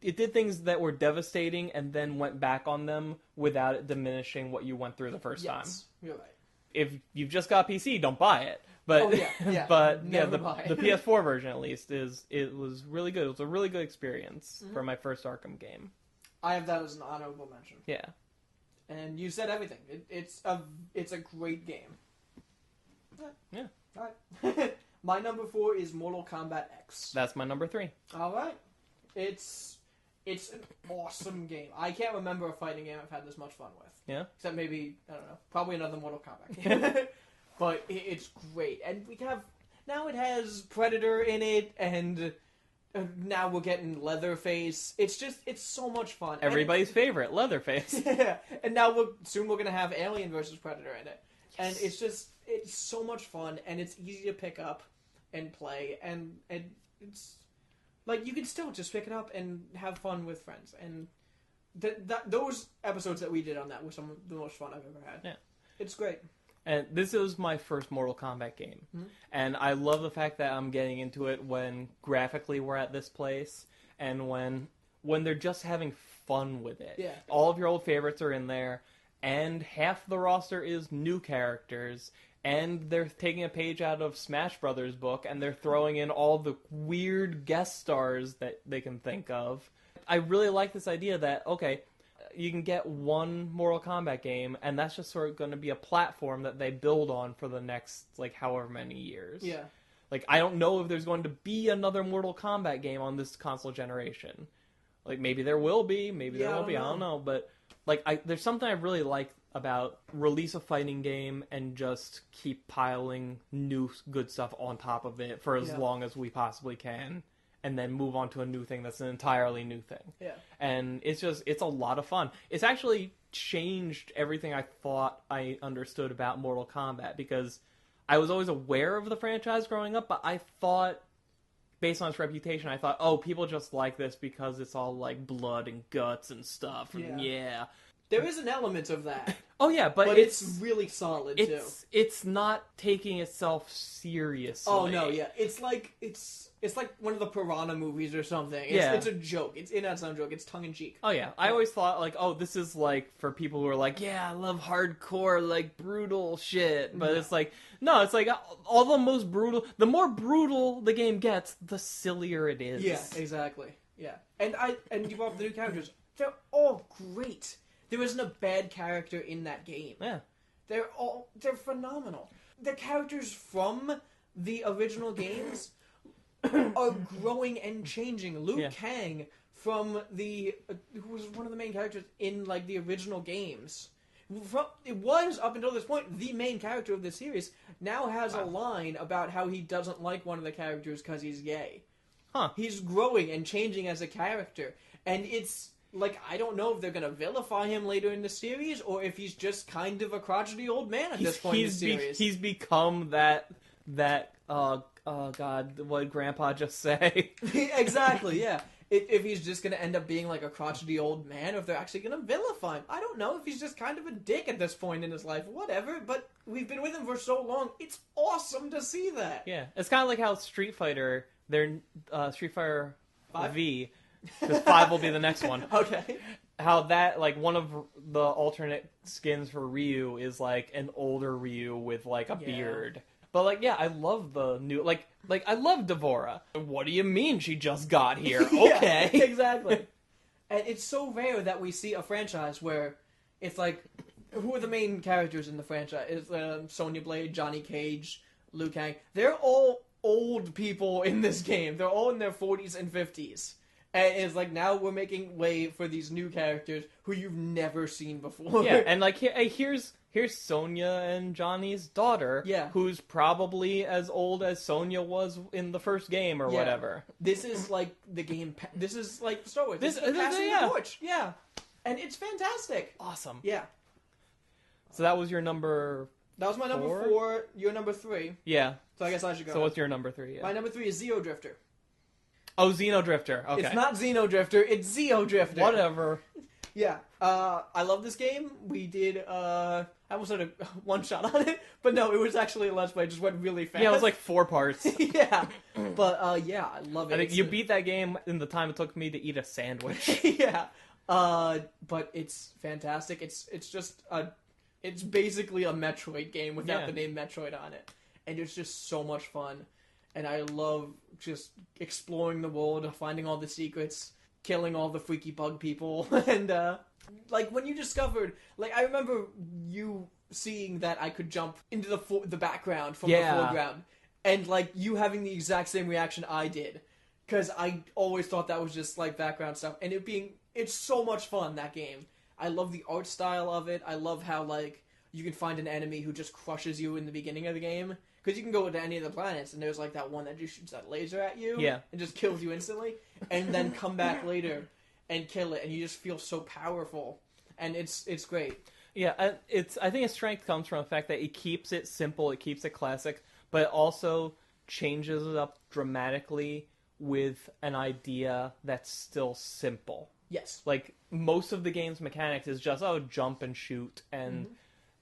It did things that were devastating and then went back on them without it diminishing what you went through the first time. You're right. If you've just got a PC, don't buy it. But the PS4 version at least it was really good. It was a really good experience for my first Arkham game. I have that as an honorable mention. Yeah. And you said everything. It's a great game. Yeah. All right. My number 4 is Mortal Kombat X. That's my number 3. All right. It's an awesome game. I can't remember a fighting game I've had this much fun with. Yeah. Except maybe, I don't know, probably another Mortal Kombat game. But it's great. And now it has Predator in it, and now we're getting Leatherface. It's so much fun. Everybody's favorite, Leatherface. Yeah. And now we're going to have Alien versus Predator in it. Yes. And it's so much fun, and it's easy to pick up and play, and it's like you can still just pick it up and have fun with friends. And those episodes that we did on that were some of the most fun I've ever had. Yeah. It's great. And this is my first Mortal Kombat game. Mm-hmm. And I love the fact that I'm getting into it when graphically we're at this place and when they're just having fun with it. Yeah. All of your old favorites are in there, and half the roster is new characters, and they're taking a page out of Smash Brothers book, and they're throwing in all the weird guest stars that they can think of. I really like this idea that, okay, you can get one Mortal Kombat game, and that's just sort of going to be a platform that they build on for the next, like, however many years. Yeah. Like, I don't know if there's going to be another Mortal Kombat game on this console generation. Like, maybe there will be, maybe there won't be, I don't know. But, like, there's something I really like about release a fighting game and just keep piling new good stuff on top of it for as long as we possibly can. And then move on to a new thing that's an entirely new thing. Yeah. And it's a lot of fun. It's actually changed everything I thought I understood about Mortal Kombat, because I was always aware of the franchise growing up, but I thought, based on its reputation, I thought, oh, people just like this because it's all like blood and guts and stuff. And yeah. There is an element of that. Oh yeah, but it's really solid too. It's not taking itself seriously. Oh no, yeah. It's like one of the Piranha movies or something. It's a joke. It's not some joke. It's tongue in cheek. Oh yeah. I always thought like, oh, this is like for people who are like, yeah, I love hardcore like brutal shit. But it's like, no, it's like all the most brutal. The more brutal the game gets, the sillier it is. Yeah, exactly. Yeah, and you brought up the new characters. They're all great. There isn't a bad character in that game. Yeah. They're phenomenal. The characters from the original games are growing and changing. Liu Kang from who was one of the main characters in like the original games. It was up until this point the main character of the series. Now has a line about how he doesn't like one of the characters because he's gay. Huh. He's growing and changing as a character, and it's. Like, I don't know if they're going to vilify him later in the series, or if he's just kind of a crotchety old man at this point in the series. He's become that God, what did Grandpa just say? Exactly, yeah. If he's just going to end up being like a crotchety old man, or if they're actually going to vilify him. I don't know if he's just kind of a dick at this point in his life. Whatever, but we've been with him for so long. It's awesome to see that. Yeah, it's kind of like how Street Fighter, Street Fighter 5? V... Because 5 will be the next one. Okay. How that, like, one of the alternate skins for Ryu is, like, an older Ryu with, like, a beard. But, like, yeah, I love the new... Like I love Devora. What do you mean she just got here? Okay. Yeah, exactly. And it's so rare that we see a franchise where it's like... Who are the main characters in the franchise? It's Sonya Blade, Johnny Cage, Liu Kang. They're all old people in this game. They're all in their 40s and 50s. And it's like, now we're making way for these new characters who you've never seen before. Yeah, and like, here's Sonya and Johnny's daughter, who's probably as old as Sonya was in the first game or whatever. This is like the game, this is like Star Wars. This is passing the torch. Yeah. And it's fantastic. Awesome. Yeah. So that was your number... That was my number 4, your number 3. Yeah. So I guess I should go. So what's your number 3? Yeah. My number 3 is Zeo Drifter. Oh, Xeno Drifter. Okay. It's not Xeno Drifter, it's Zeo Drifter. Whatever. Yeah. I love this game. We did, I almost had a one-shot on it, but no, it was actually a Let's Play. It just went really fast. Yeah, it was like 4 parts. Yeah. But, yeah, I love it. I think you beat that game in the time it took me to eat a sandwich. Yeah. But it's fantastic. It's just it's basically a Metroid game without the name Metroid on it. And it's just so much fun. And I love just exploring the world, finding all the secrets, killing all the freaky bug people. And, like, when you discovered... Like, I remember you seeing that I could jump into the background from the foreground. And, like, you having the exact same reaction I did. Because I always thought that was just, like, background stuff. And it's so much fun, that game. I love the art style of it. I love how, like, you can find an enemy who just crushes you in the beginning of the game. Because you can go to any of the planets, and there's, like, that one that just shoots that laser at you. Yeah. And just kills you instantly. And then come back later and kill it, and you just feel so powerful. And it's great. Yeah, I think its strength comes from the fact that it keeps it simple, it keeps it classic, but it also changes it up dramatically with an idea that's still simple. Yes. Like, most of the game's mechanics is just, jump and shoot, and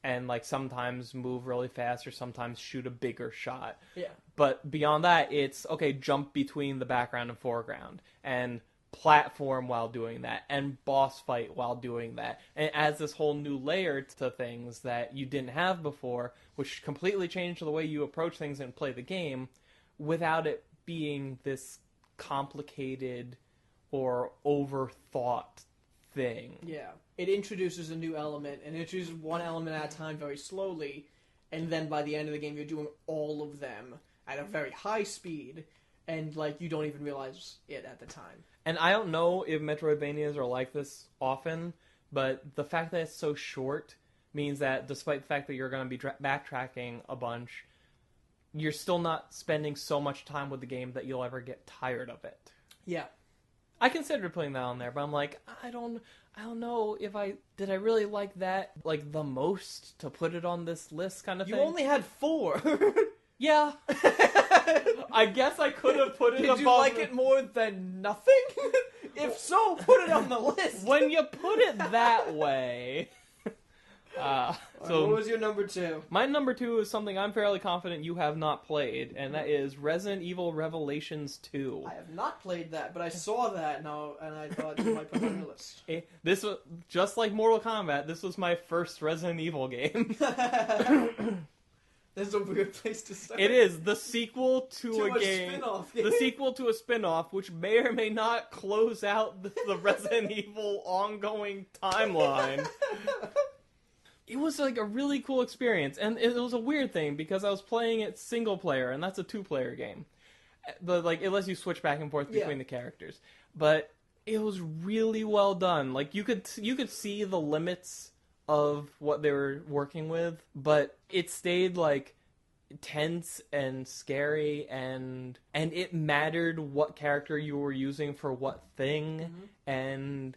and like sometimes move really fast or sometimes shoot a bigger shot. Yeah. But beyond that, it's okay, jump between the background and foreground and platform while doing that and boss fight while doing that. And it adds this whole new layer to things that you didn't have before, which completely changed the way you approach things and play the game without it being this complicated or overthought thing. Yeah. It introduces a new element, and it introduces one element at a time very slowly, and then by the end of the game you're doing all of them at a very high speed, and like you don't even realize it at the time. And I don't know if Metroidvanias are like this often, but the fact that it's so short means that despite the fact that you're going to be backtracking a bunch, you're still not spending so much time with the game that you'll ever get tired of it. Yeah. I considered putting that on there, but I'm like, I don't know if did I really like that like the most to put it on this list kind of thing. You only had 4. Yeah. I guess I could have put it above. Did you like it more than nothing? If so, put it on the list. When you put it that way. So what was your number 2? My number 2 is something I'm fairly confident you have not played, and that is Resident Evil Revelations 2. I have not played that, but I saw that and I thought you might put it on your list. This was just like Mortal Kombat. This was my first Resident Evil game. That's a weird place to start. It is the sequel to a game, spin-off. the sequel to a spin-off, which may or may not close out the Resident Evil ongoing timeline. It was like a really cool experience, and it was a weird thing because I was playing it single player, and that's a 2-player game. It lets you switch back and forth between the characters, but it was really well done. Like you could see the limits of what they were working with, but it stayed like tense and scary, and it mattered what character you were using for what thing. And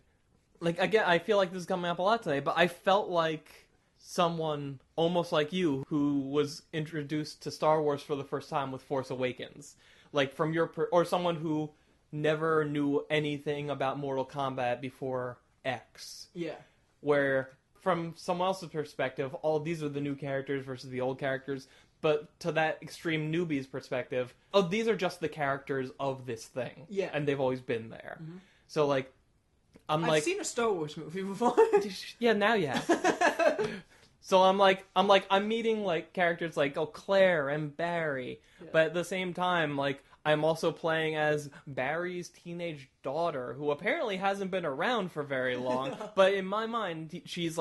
like again, I feel like this is coming up a lot today, but I felt like someone almost like you who was introduced to Star Wars for the first time with Force Awakens, like from your or someone who never knew anything about Mortal Kombat before X. Yeah. Where from someone else's perspective, all these are the new characters versus the old characters, but to that extreme newbie's perspective, oh, these are just the characters of this thing. Yeah. And they've always been there. So like I've seen a Star Wars movie before. Yeah, now you have. So I'm meeting like characters like Claire and Barry, but at the same time, like I'm also playing as Barry's teenage daughter, who apparently hasn't been around for very long. But in my mind, she's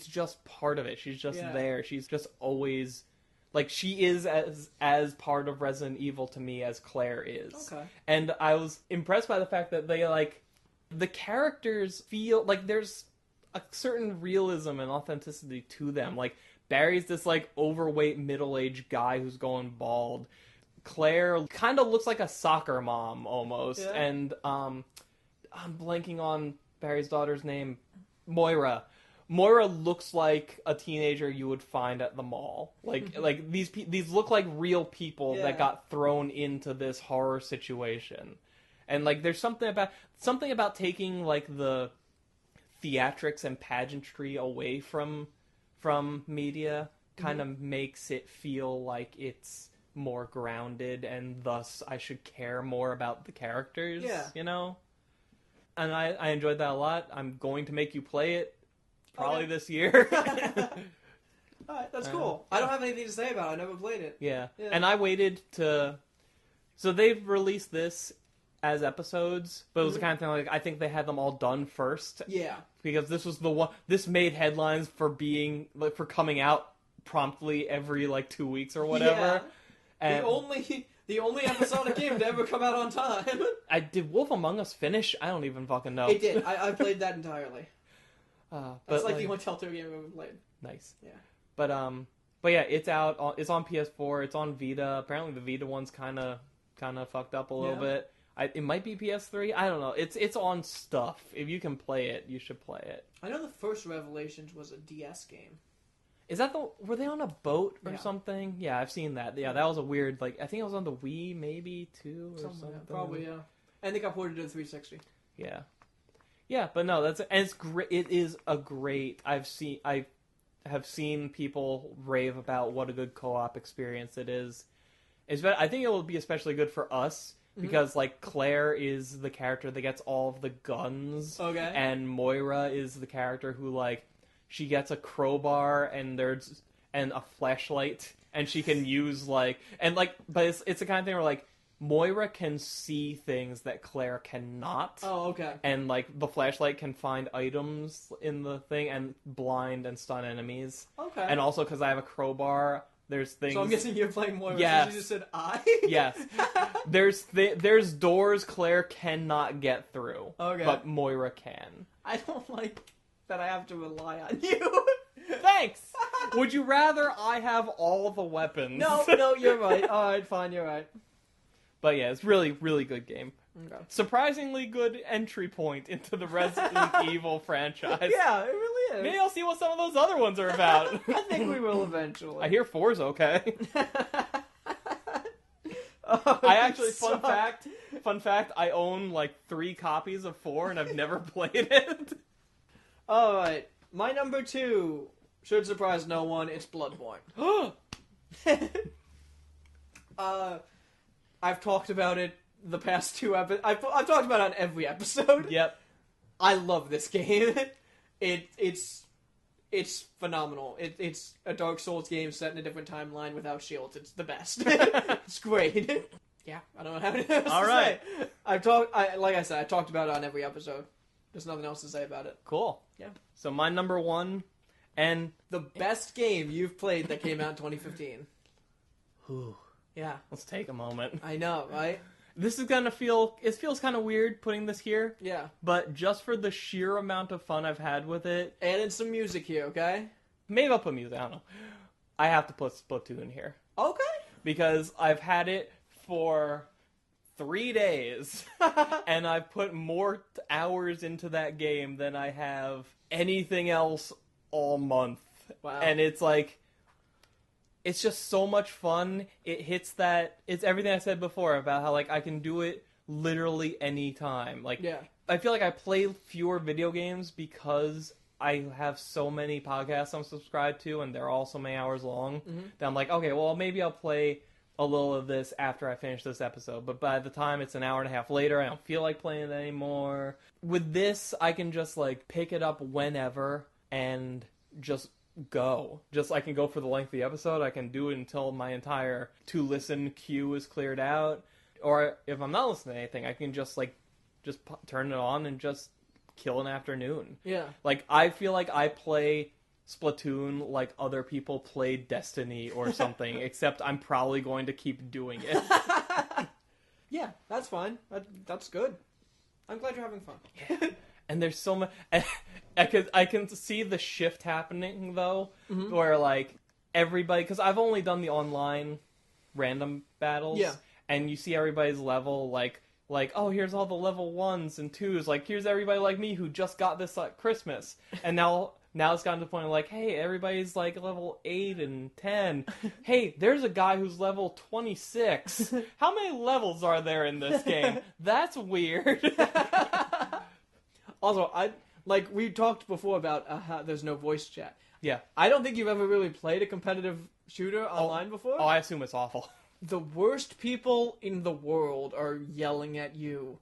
just part of it. She's just there. She's just always like she is as part of Resident Evil to me as Claire is. Okay. And I was impressed by the fact that they like the characters feel like there's a certain realism and authenticity to them. Like Barry's this like overweight middle-aged guy who's going bald. Claire kind of looks like a soccer mom almost, and I'm blanking on Barry's daughter's name, Moira. Moira looks like a teenager you would find at the mall. Like these look like real people that got thrown into this horror situation. And like there's something about taking like the theatrics and pageantry away from media kind of makes it feel like it's more grounded, and thus I should care more about the characters, you know? And I enjoyed that a lot. I'm going to make you play it probably this year. Alright, that's cool. I don't have anything to say about it. I never played it. Yeah. And I waited to... So they've released this as episodes, but it was the kind of thing like I think they had them all done first. Yeah. Because this was the one... This made headlines for being... like for coming out promptly every like 2 weeks or whatever. Yeah. And the only episodic game to ever come out on time. Did Wolf Among Us finish? I don't even fucking know. It did. I played that entirely. That's like the only Telltale game I've ever played. Nice. Yeah. But yeah, it's out. It's on PS4. It's on Vita. Apparently the Vita one's kind of fucked up a little bit. It might be PS3. I don't know. It's on stuff. If you can play it, you should play it. I know the first Revelations was a DS game. Is that were they on a boat or something? Yeah, I've seen that. Yeah, that was a weird, like, I think it was on the Wii maybe too or something. Probably, yeah. And they got ported to the 360. Yeah. Yeah, but no, and it's great. It is a great, I have seen people rave about what a good co-op experience it is. I think it will be especially good for us because, like, Claire is the character that gets all of the guns. Okay. And Moira is the character who, like, she gets a crowbar and a flashlight, and she can use, like... But it's the kind of thing where, like, Moira can see things that Claire cannot. Oh, okay. And, like, the flashlight can find items in the thing and blind and stun enemies. Okay. And also, because I have a crowbar... There's things. So I'm guessing you're playing Moira. Yes. So you just said I. Yes. There's doors Claire cannot get through. Okay. But Moira can. I don't like that I have to rely on you. Thanks. Would you rather I have all the weapons? No, you're right. All right, fine, you're right. But yeah, it's really, really good game. Okay. Surprisingly good entry point into the Resident Evil franchise. Yeah, it really is. Maybe I'll see what some of those other ones are about. I think we will eventually. I hear 4's okay. Oh, I actually, fun fact, I own like 3 copies of 4 and I've never played it. Alright, my number 2 should surprise no one, it's Bloodborne. I've talked about it the past 2 episodes. I've talked about it on every episode. Yep. I love this game. It's phenomenal. It's a Dark Souls game set in a different timeline without shields. It's the best. It's great. Yeah, I don't know how else to right. say. Like I said, I talked about it on every episode. There's nothing else to say about it. Cool. Yeah. So my number 1, and the best game you've played that came out in 2015. Yeah. Let's take a moment. I know, right? This is gonna it feels kind of weird putting this here. Yeah. But just for the sheer amount of fun I've had with it. Add in some music here, okay? Maybe I'll put music, I don't know. I have to put Splatoon here. Okay. Because I've had it for 3 days. And I've put more hours into that game than I have anything else all month. Wow. And it's like... It's just so much fun. It's everything I said before about how, like, I can do it literally any time. Like, yeah. I feel like I play fewer video games because I have so many podcasts I'm subscribed to, and they're all so many hours long, that I'm like, okay, well, maybe I'll play a little of this after I finish this episode. But by the time it's an hour and a half later, I don't feel like playing it anymore. With this, I can just, like, pick it up whenever and just... I can go for the length of the episode. I can do it until my entire to-listen queue is cleared out. Or if I'm not listening to anything, I can just turn it on and just kill an afternoon. Yeah. Like, I feel like I play Splatoon like other people play Destiny or something, except I'm probably going to keep doing it. Yeah, that's fine. That's good. I'm glad you're having fun. Yeah. And there's so much... I can see the shift happening, though, where, like, everybody... Because I've only done the online random battles. Yeah. And you see everybody's level, like, oh, here's all the level 1s and 2s. Like, here's everybody like me who just got this, like, Christmas. And now it's gotten to the point of, like, hey, everybody's, like, level 8 and 10. Hey, there's a guy who's level 26. How many levels are there in this game? That's weird. Also, we talked before about how there's no voice chat. Yeah. I don't think you've ever really played a competitive shooter online before. Oh, I assume it's awful. The worst people in the world are yelling at you.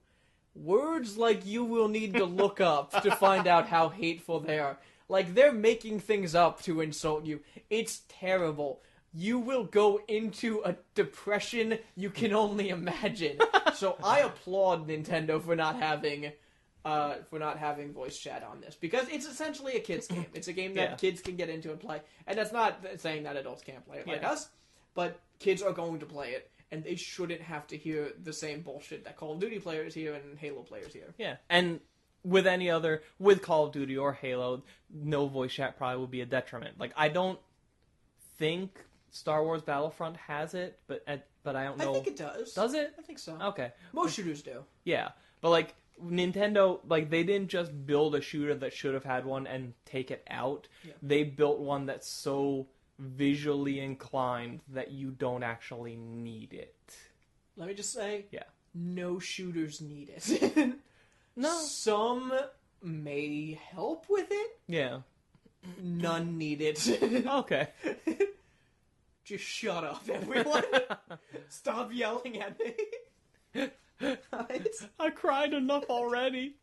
Words like you will need to look up to find out how hateful they are. Like, they're making things up to insult you. It's terrible. You will go into a depression you can only imagine. So I applaud Nintendo for not having voice chat on this, because it's essentially a kid's game. It's a game that kids can get into and play, and that's not saying that adults can't play it like us, but kids are going to play it, and they shouldn't have to hear the same bullshit that Call of Duty players hear and Halo players hear. Yeah, and with Call of Duty or Halo, no voice chat probably would be a detriment. Like, I don't think Star Wars Battlefront has it, but I don't know. I think it does. Does it? I think so. Okay. Most shooters do. Yeah, but, like, Nintendo, like, they didn't just build a shooter that should have had one and take it out. Yeah. They built one that's so visually inclined that you don't actually need it. Let me just say, yeah, no shooters need it. No. Some may help with it. Yeah. None needed. Okay. Just shut up, everyone. Stop yelling at me. I cried enough already.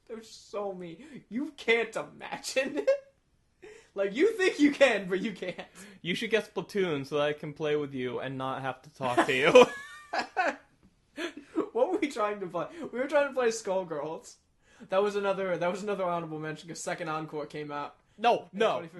There's so many. You can't imagine. Like, you think you can, but you can't. You should get Splatoon so that I can play with you and not have to talk to you. What were we trying to play? We were trying to play Skullgirls. That was another honorable mention because Second Encore came out. No, that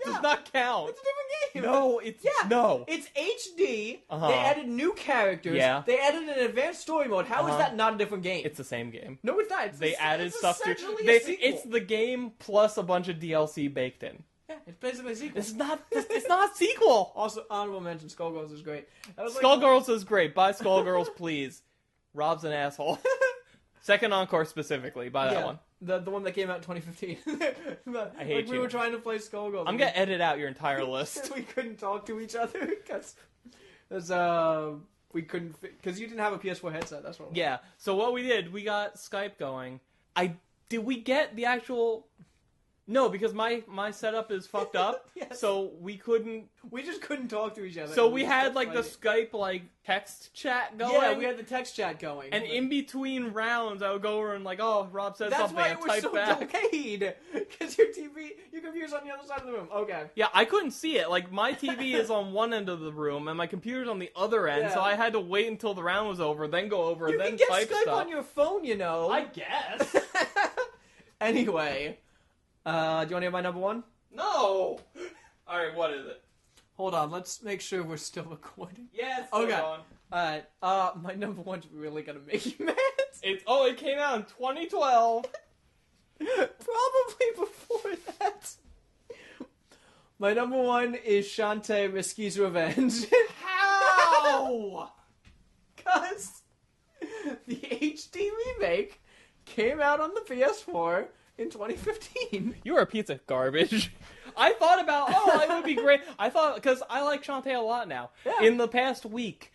does not count. It's a different game. No, no. It's HD. Uh-huh. They added new characters. Yeah. They added an advanced story mode. How is that not a different game? It's the same game. No, it's not. They added stuff to essentially it. a sequel. It's the game plus a bunch of DLC baked in. Yeah, it's basically a sequel. It's not a sequel. Also, honorable mention, Skullgirls is great. Skullgirls is great. Buy Skullgirls, please. Rob's an asshole. Second Encore specifically. Buy that one. The one that came out in 2015. I hate you. We were trying to play Skullgirls. I'm gonna edit out your entire list. We couldn't talk to each other because we couldn't because you didn't have a PS4 headset. That's what. Yeah. So what we did, we got Skype going. Did we get the actual? No, because my setup is fucked up. Yes. So we couldn't. We just couldn't talk to each other. So we had like the Skype like text chat going. Yeah, we had the text chat going. And in between rounds, I would go over and like, oh, Rob said that's something. why and it was type so back. delayed. Because your computer's on the other side of the room. Okay. Yeah, I couldn't see it. Like my TV is on one end of the room and my computer's on the other end, so I had to wait until the round was over, then go over, you then can get type Skype stuff. on your phone, you know. I guess. Anyway, do you want to hear my number one? No. All right, what is it? Hold on, let's make sure we're still recording. Yes. Okay. Alright, my number one's really gonna make you mad. It came out in 2012. Probably before that. My number one is Shantae Risky's Revenge. How? Because the HD remake came out on the PS4 in 2015. You are a piece of garbage. I thought about, it would be great. I thought, because I like Shantae a lot now. Yeah. In the past week,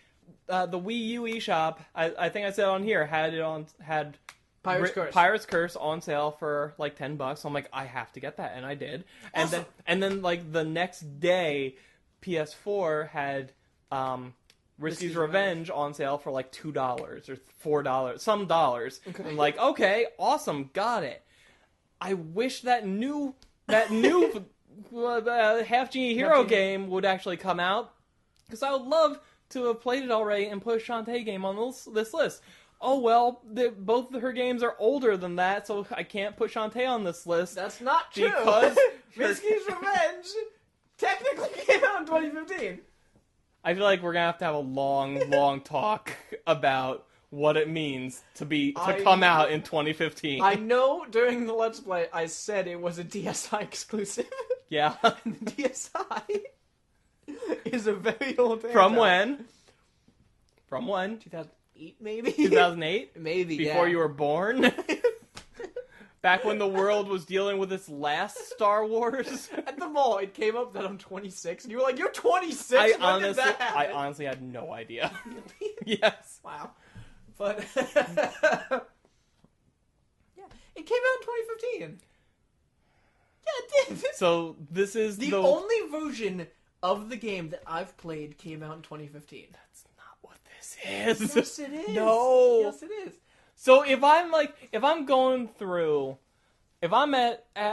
the Wii U eShop, I think I said on here, had Pirate's Curse on sale for like $10. So I'm like, I have to get that, and I did. Awesome. And then like the next day, PS4 had Risky's Revenge on sale for like $2 or $4, some dollars. Okay. I'm like, okay, awesome, got it. I wish that new Half Genie Hero game would actually come out, because I would love to have played it already and put a Shantae game on this list. Oh well, both of her games are older than that, so I can't put Shantae on this list. That's not true. Because Risky's Revenge technically came out in 2015. I feel like we're gonna have a long talk about what it means to come out in 2015. I know during the Let's Play I said it was a DSi exclusive. Yeah. And the DSi is a very old franchise. From when? From when? 2008 maybe? 2008? Maybe, Before you were born? Back when the world was dealing with its last Star Wars? At the mall, it came up that I'm 26, and you were like, you're 26? I honestly had no idea. Yes. Wow. But, yeah, it came out in 2015. Yeah, it did. So, this is the only version of the game that I've played came out in 2015. That's not what this is. Yes, it is. No. Yes, it is. So, if I'm at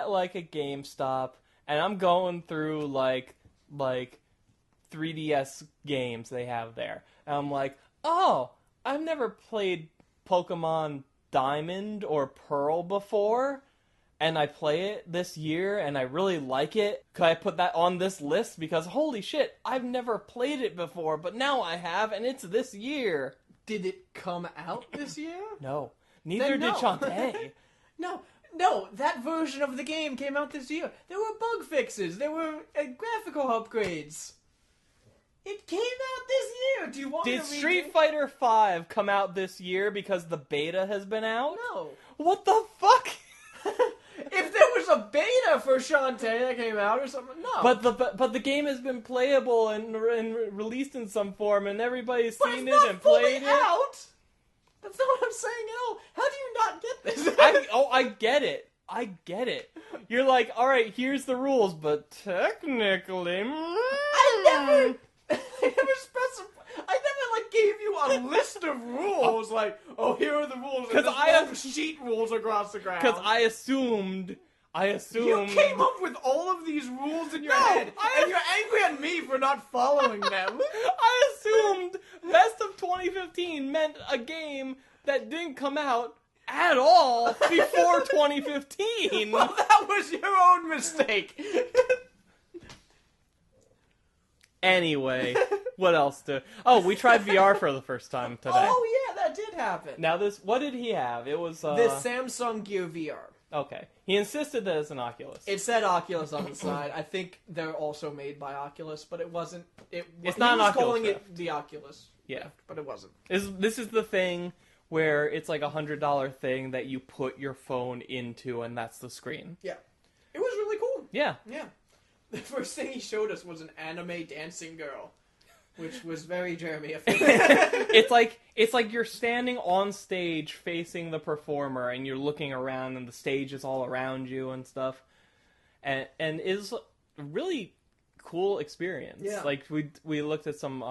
like a GameStop, and I'm going through like 3DS games they have there, and I'm like, oh, I've never played Pokemon Diamond or Pearl before, and I play it this year, and I really like it. Could I put that on this list? Because holy shit, I've never played it before, but now I have, and it's this year. Did it come out this year? No. Neither did Shantae. No, that version of the game came out this year. There were bug fixes. There were graphical upgrades. It came out this year. Do you want Did me to Street Fighter V come out this year because the beta has been out? No. What the fuck? If there was a beta for Shantae that came out or something, no. But the game has been playable and released in some form, and everybody's but seen it's it and played it. Out. That's not what I'm saying at all. How do you not get this? I get it. I get it. You're like, all right, here's the rules, but technically, I never specified. I never like gave you a list of rules. Like, oh, here are the rules. Because I have sheet rules across the ground. Because I assumed. You came up with all of these rules in your head, and you're angry at me for not following them. I assumed Best of 2015 meant a game that didn't come out at all before 2015. Well, that was your own mistake. Anyway, what else we tried VR for the first time today. Oh yeah, that did happen. Now what did he have? It was the Samsung Gear VR. Okay. He insisted that it's an Oculus. It said Oculus on the side. I think they're also made by Oculus, but it wasn't. It's not an Oculus calling Rift. it the Oculus. Yeah. But it wasn't. This is the thing where it's like $100 thing that you put your phone into, and that's the screen. Yeah. It was really cool. Yeah. Yeah. The first thing he showed us was an anime dancing girl, which was very Jeremy. It's like you're standing on stage facing the performer, and you're looking around, and the stage is all around you and stuff, and it's a really cool experience. Yeah. Like we looked at some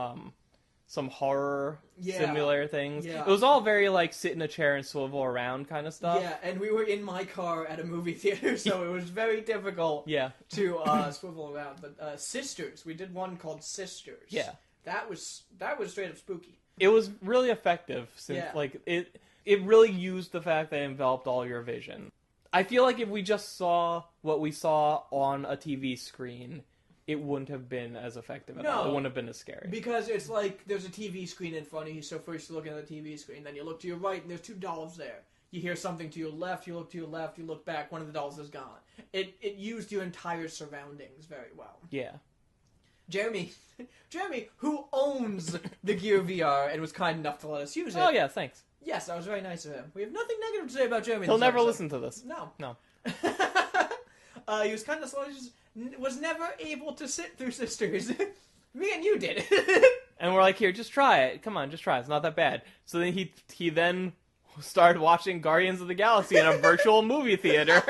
horror simulator things. Yeah. It was all very like sit in a chair and swivel around kind of stuff. Yeah, and we were in my car at a movie theater, so it was very difficult to swivel around. But Sisters, we did one called Sisters. Yeah. That was straight up spooky. It was really effective since like it really used the fact that it enveloped all your vision. I feel like if we just saw what we saw on a TV screen, it wouldn't have been as effective at all. It wouldn't have been as scary. Because it's like there's a TV screen in front of you, so first you're looking at the TV screen, then you look to your right and there's two dolls there. You hear something to your left, you look to your left, you look back, one of the dolls is gone. It used your entire surroundings very well. Yeah. Jeremy, who owns the Gear VR and was kind enough to let us use it. Oh yeah, thanks. Yes, that was very nice of him. We have nothing negative to say about Jeremy. He'll never listen to this. No. He was kind of slow. He just was never able to sit through Sisters. Me and you did. And we're like, here, just try it. Come on, just try it. It's not that bad. So then he then started watching Guardians of the Galaxy in a virtual movie theater.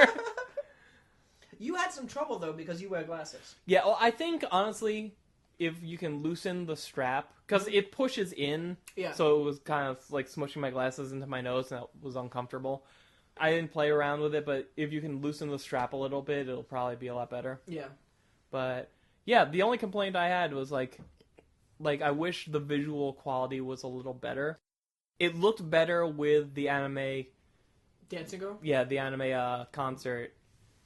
You had some trouble, though, because you wear glasses. Yeah, well, I think, honestly, if you can loosen the strap, because it pushes in, so it was kind of like smushing my glasses into my nose, and that was uncomfortable. I didn't play around with it, but if you can loosen the strap a little bit, it'll probably be a lot better. Yeah. But, yeah, the only complaint I had was, like I wish the visual quality was a little better. It looked better with the anime... Dancing Girl? Yeah, the anime concert,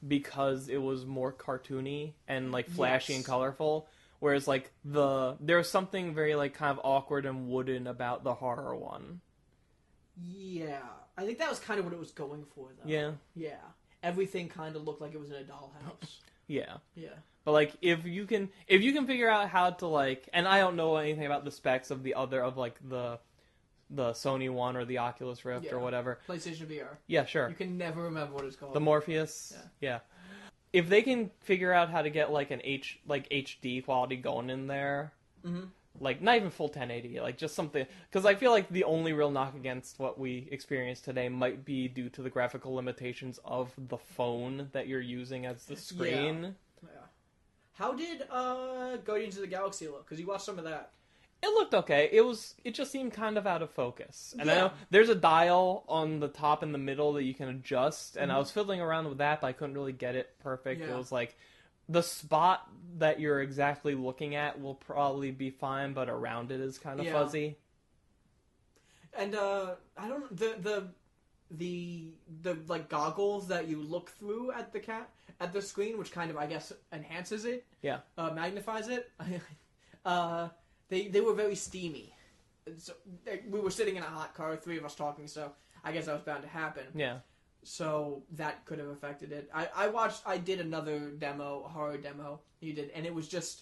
because it was more cartoony and, like, flashy and colorful. Whereas, like, there's something very, like, kind of awkward and wooden about the horror one. Yeah. I think that was kind of what it was going for, though. Yeah. Yeah. Everything kind of looked like it was in a dollhouse. Yeah. Yeah. But, like, if you can figure out how to, like... And I don't know anything about the specs of the Sony one or the Oculus Rift or whatever. PlayStation VR. Yeah, sure. You can never remember what it's called. The Morpheus. Yeah. If they can figure out how to get like an HD quality going in there, like not even full 1080, like just something, because I feel like the only real knock against what we experienced today might be due to the graphical limitations of the phone that you're using as the screen. Yeah. How did Guardians of the Galaxy look? Because you watched some of that. It looked okay. It just seemed kind of out of focus. And I know there's a dial on the top and the middle that you can adjust, and I was fiddling around with that, but I couldn't really get it perfect. Yeah. It was like, the spot that you're exactly looking at will probably be fine, but around it is kind of fuzzy. And I don't the like goggles that you look through at the screen, which kind of, I guess, enhances it. Yeah. Magnifies it. They were very steamy. So, we were sitting in a hot car, three of us talking, so I guess that was bound to happen. Yeah. So that could have affected it. I did another demo, a horror demo you did, and it was just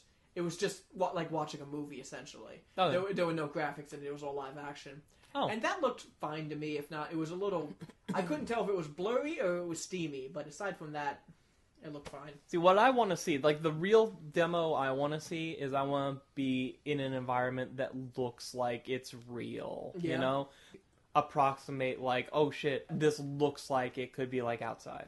like watching a movie, essentially. Oh. There were no graphics in it, it was all live action. Oh. And that looked fine to me, if not, it was a little... I couldn't tell if it was blurry or it was steamy, but aside from that... It looked fine. See, what I want to see, like the real demo I want to see is I want to be in an environment that looks like it's real, you know? Approximate like, oh shit, this looks like it could be like outside.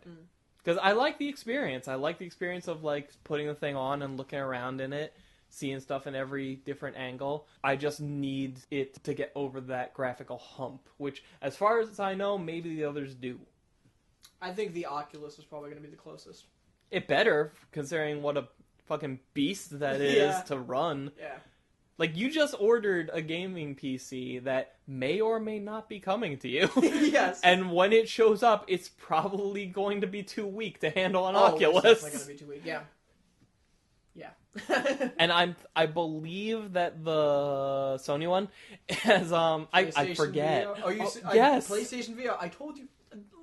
Because I like the experience. I like the experience of, like, putting the thing on and looking around in it, seeing stuff in every different angle. I just need it to get over that graphical hump, which, as far as I know, maybe the others do. I think the Oculus is probably going to be the closest. It better, considering what a fucking beast that is to run. Yeah. Like, you just ordered a gaming PC that may or may not be coming to you. Yes. And when it shows up, it's probably going to be too weak to handle an Oculus. It's definitely going to be too weak, yeah. Yeah. And I believe that the Sony one has, I forget. VR? Oh, yes. PlayStation VR. I told you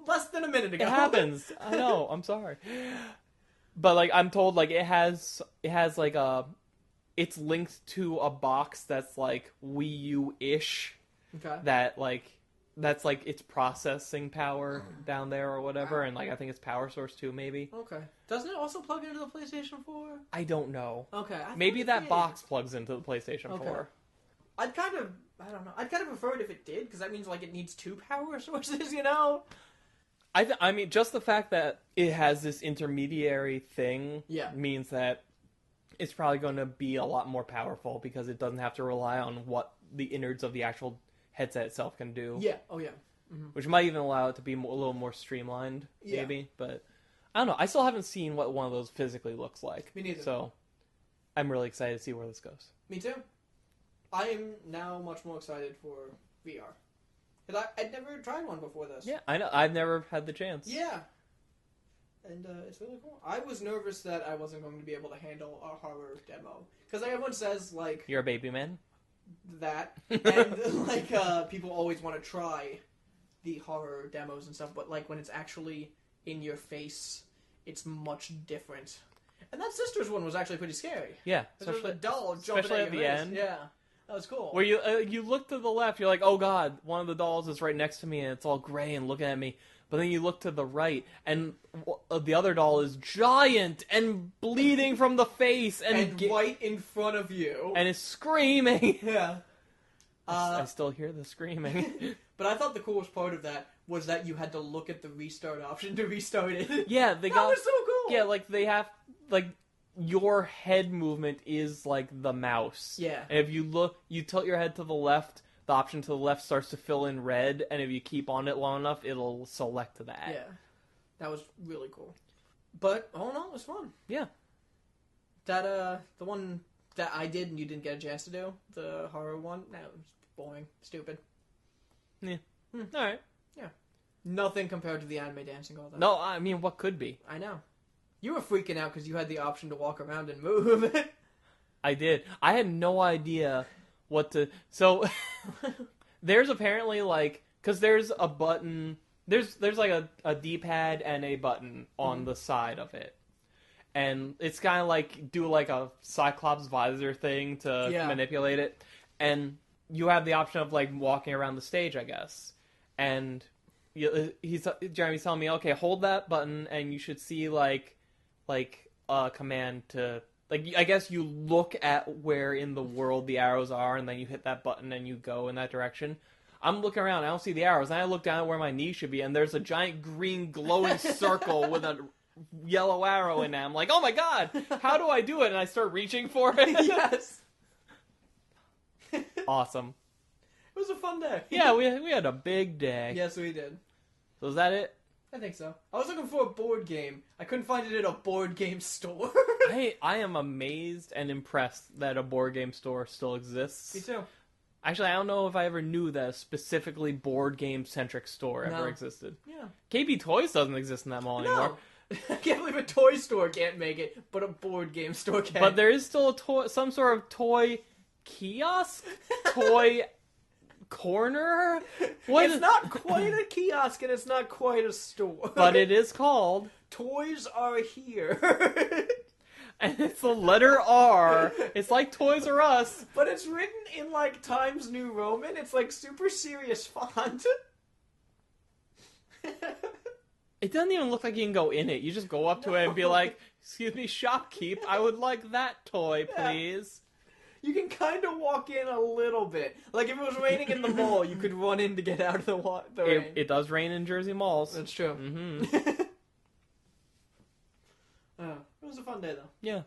less than a minute ago. It happens. I know. I'm sorry. But, like, I'm told, like, it has like, it's linked to a box that's, like, Wii U-ish. Okay. That's, like, its processing power down there or whatever. And, like, I think it's power source, too, maybe. Okay. Doesn't it also plug into the PlayStation 4? I don't know. Okay. Maybe that box plugs into the PlayStation 4. I don't know. I'd kind of prefer it if it did, because that means, like, it needs 2 power sources, you know? I mean, just the fact that it has this intermediary thing means that it's probably going to be a lot more powerful because it doesn't have to rely on what the innards of the actual headset itself can do. Yeah. Oh, yeah. Mm-hmm. Which might even allow it to be a little more streamlined, maybe. But I don't know. I still haven't seen what one of those physically looks like. Me neither. So I'm really excited to see where this goes. Me too. I am now much more excited for VR. Because I'd never tried one before this. Yeah, I know. I've never had the chance. Yeah. And it's really cool. I was nervous that I wasn't going to be able to handle a horror demo. Because like, everyone says, like... You're a baby man? That. And, like, people always want to try the horror demos and stuff. But, like, when it's actually in your face, it's much different. And that Sisters one was actually pretty scary. Yeah. There was a doll jumping at the your face. end. Yeah. That was cool. Where you look to the left, you're like, oh god, one of the dolls is right next to me and it's all gray and looking at me. But then you look to the right and the other doll is giant and bleeding from the face and right in front of you. And is screaming. Yeah. I still hear the screaming. But I thought the coolest part of that was that you had to look at the restart option to restart it. Yeah, that was so cool. Yeah, like they have your head movement is like the mouse. Yeah. And if you tilt your head to the left, the option to the left starts to fill in red, and if you keep on it long enough, it'll select that. Yeah. That was really cool. But, all in all, it was fun. Yeah. That, the one that I did and you didn't get a chance to do, the horror one, no, it was boring. Stupid. Yeah. Alright. Yeah. Nothing compared to the anime dancing all that. No, I mean, what could be? I know. You were freaking out because you had the option to walk around and move. I did. I had no idea what to... So, there's apparently, like... Because there's a button... There's like a D-pad and a button on the side of it. And it's kind of like... Do like a Cyclops visor thing to manipulate it. And you have the option of, like, walking around the stage, I guess. And Jeremy's telling me, okay, hold that button and you should see, like a command to, like, I guess you look at where in the world the arrows are and then you hit that button and you go in that direction. I'm looking around, I don't see the arrows, and I look down at where my knee should be and there's a giant green glowing circle with a yellow arrow in it. I'm like, oh my god, how do I do it? And I start reaching for it. Yes. Awesome. It was a fun day. Yeah, we had a big day. Yes, we did. So is that it? I think so. I was looking for a board game. I couldn't find it at a board game store. I am amazed and impressed that a board game store still exists. Me too. Actually, I don't know if I ever knew that a specifically board game-centric store ever existed. Yeah. KB Toys doesn't exist in that mall anymore. I can't believe a toy store can't make it, but a board game store can. But there is still some sort of toy kiosk? Toy corner? It's not quite a kiosk and it's not quite a store. But it is called Toys Are Here. And it's the letter R. It's like Toys R Us. But it's written in, like, Times New Roman. It's, like, super serious font. It doesn't even look like you can go in it. You just go up to it and be like, excuse me, shopkeep, I would like that toy, please. You can kind of walk in a little bit. Like, if it was raining in the mall, you could run in to get out of the rain. It does rain in Jersey malls. That's true. Mm-hmm. It was a fun day, though. Yeah.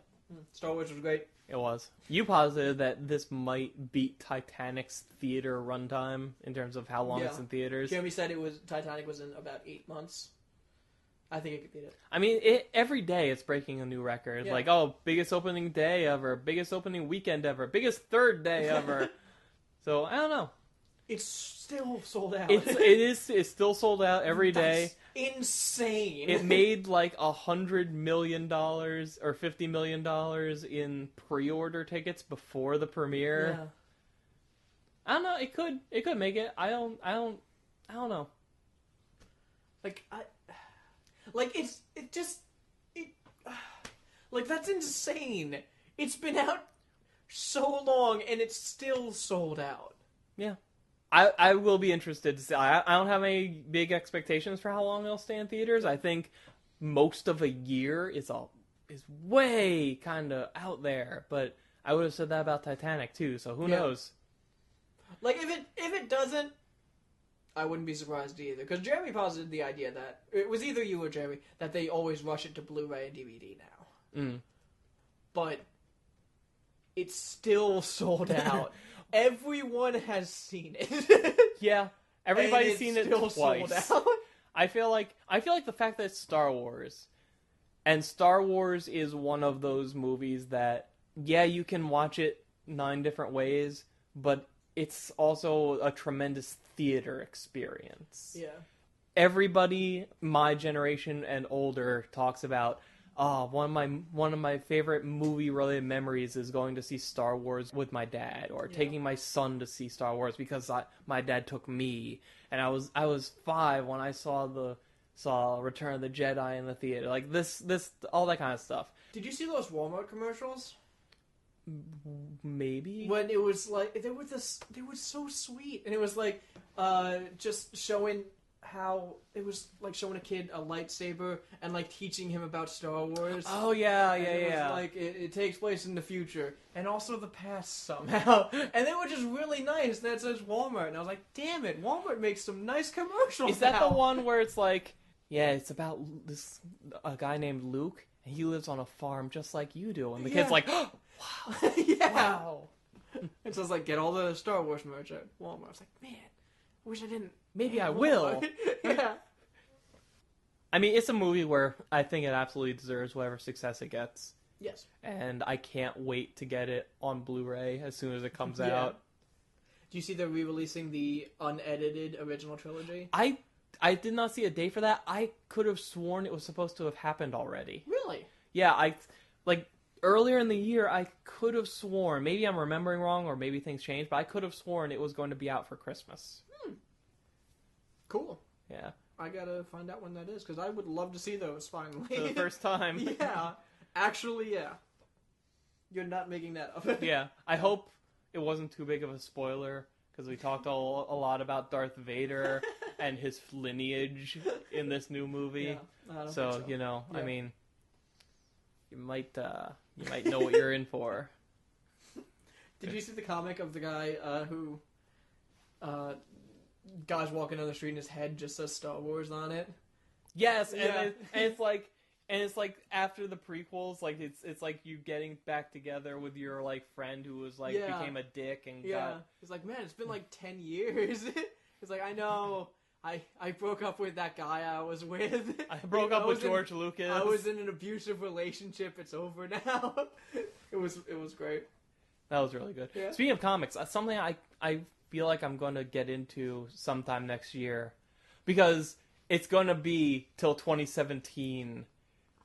Star Wars was great. It was. You posited that this might beat Titanic's theater runtime in terms of how long it's in theaters. Jeremy said Titanic was in about 8 months. I think it could beat it. I mean, every day it's breaking a new record. Yeah. Like, biggest opening day ever, biggest opening weekend ever, biggest third day ever. So, I don't know. It's still sold out. It's still sold out every day. That's insane. It made like $100 million or $50 million in pre-order tickets before the premiere. Yeah. I don't know. It could make it. I don't know. That's insane. It's been out so long and it's still sold out. Yeah. I will be interested to see. I don't have any big expectations for how long it'll stay in theaters. I think most of a year is way kind of out there. But I would have said that about Titanic too. So who knows? Like if it doesn't, I wouldn't be surprised either. Because Jeremy posited the idea that it was either you or Jeremy that they always rush it to Blu-ray and DVD now. Mm. But it's still sold out. Everyone has seen it. Yeah, everybody's seen it twice. Sold out. I feel like the fact that it's Star Wars, and Star Wars is one of those movies that you can watch it 9 different ways, but it's also a tremendous theater experience. Yeah. Everybody, my generation and older, talks about. One of my favorite movie-related memories is going to see Star Wars with my dad, or taking my son to see Star Wars because my dad took me, and I was 5 when I saw Return of the Jedi in the theater. Like this all that kind of stuff. Did you see those Walmart commercials? Maybe when it was like they were so sweet, and it was like just showing how it was like showing a kid a lightsaber and like teaching him about Star Wars. Oh yeah. It was like it takes place in the future and also the past somehow, and they were just really nice. That says Walmart, and I was like, damn it, Walmart makes some nice commercials. Is that the one where it's like, it's about a guy named Luke, and he lives on a farm just like you do, and the kid's like, oh, wow, wow. And so it's like, get all the Star Wars merch at Walmart. I was like, man, I wish I didn't. Maybe I will. Yeah. I mean, it's a movie where I think it absolutely deserves whatever success it gets. Yes. And I can't wait to get it on Blu-ray as soon as it comes out. Do you see they're re-releasing the unedited original trilogy? I did not see a date for that. I could have sworn it was supposed to have happened already. Really? Yeah, earlier in the year, I could have sworn, maybe I'm remembering wrong or maybe things changed, but I could have sworn it was going to be out for Christmas. Cool. Yeah. I gotta find out when that is, because I would love to see those finally. For the first time. Yeah. Actually, yeah. You're not making that up. Yeah. I hope it wasn't too big of a spoiler, because we talked a lot about Darth Vader and his lineage in this new movie. Yeah, I don't so, think so. I mean, you might know what you're in for. Did you see the comic of the guy who guy's walking down the street and his head just says Star Wars on it? Yes, and it's like after the prequels, like it's like you getting back together with your like friend who was like became a dick and He's like, man, it's been like 10 years. He's like, I know. I broke up with that guy I was with. I broke up with George Lucas. I was in an abusive relationship. It's over now. It was great. That was really good. Yeah. Speaking of comics, something I feel like I'm going to get into sometime next year, because it's going to be till 2017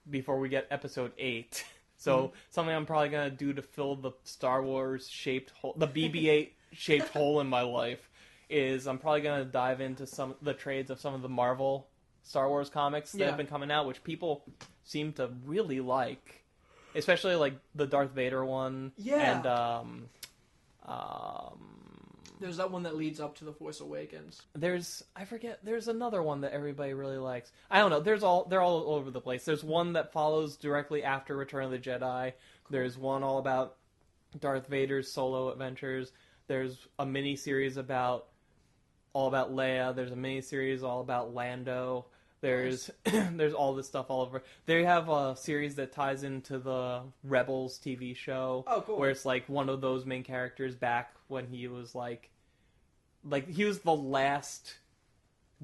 before we get episode 8. So something I'm probably going to do to fill the Star Wars shaped hole, the BB-8 shaped hole in my life, is I'm probably going to dive into the trades of some of the Marvel Star Wars comics that have been coming out, which people seem to really like. Especially like the Darth Vader one. Yeah. And there's that one that leads up to The Force Awakens. There's another one that everybody really likes. I don't know. They're all over the place. There's one that follows directly after Return of the Jedi. There's one all about Darth Vader's solo adventures. There's a mini series all about Leia. There's a mini series all about Lando. There's there's all this stuff all over. They have a series that ties into the Rebels TV show. Oh, cool. Where it's like one of those main characters back when he was like he was the last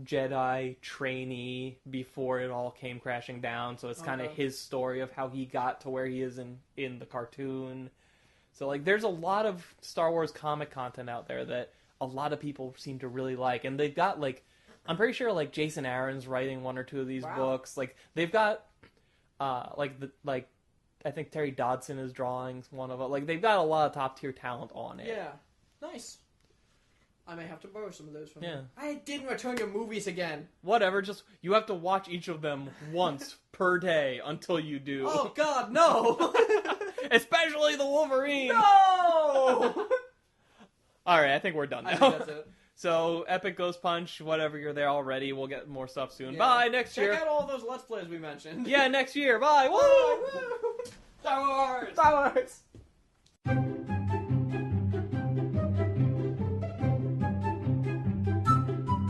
Jedi trainee before it all came crashing down. So it's kind of his story of how he got to where he is in the cartoon. So like there's a lot of Star Wars comic content out there that a lot of people seem to really like, and they've got like. I'm pretty sure like Jason Aaron's writing one or two of these books. Like they've got I think Terry Dodson is drawing one of them. Like they've got a lot of top tier talent on it. Yeah, nice. I may have to borrow some of those from you. Yeah. I didn't return your movies again. Whatever, just you have to watch each of them once per day until you do. Oh God, no! Especially the Wolverine. No! All right, I think we're done now. I think that's it. So, Epic Ghost Punch, whatever, you're there already. We'll get more stuff soon. Yeah. Bye, next year. Check out all those Let's Plays we mentioned. Yeah, next year. Bye. Woo! Star Wars! Star Wars!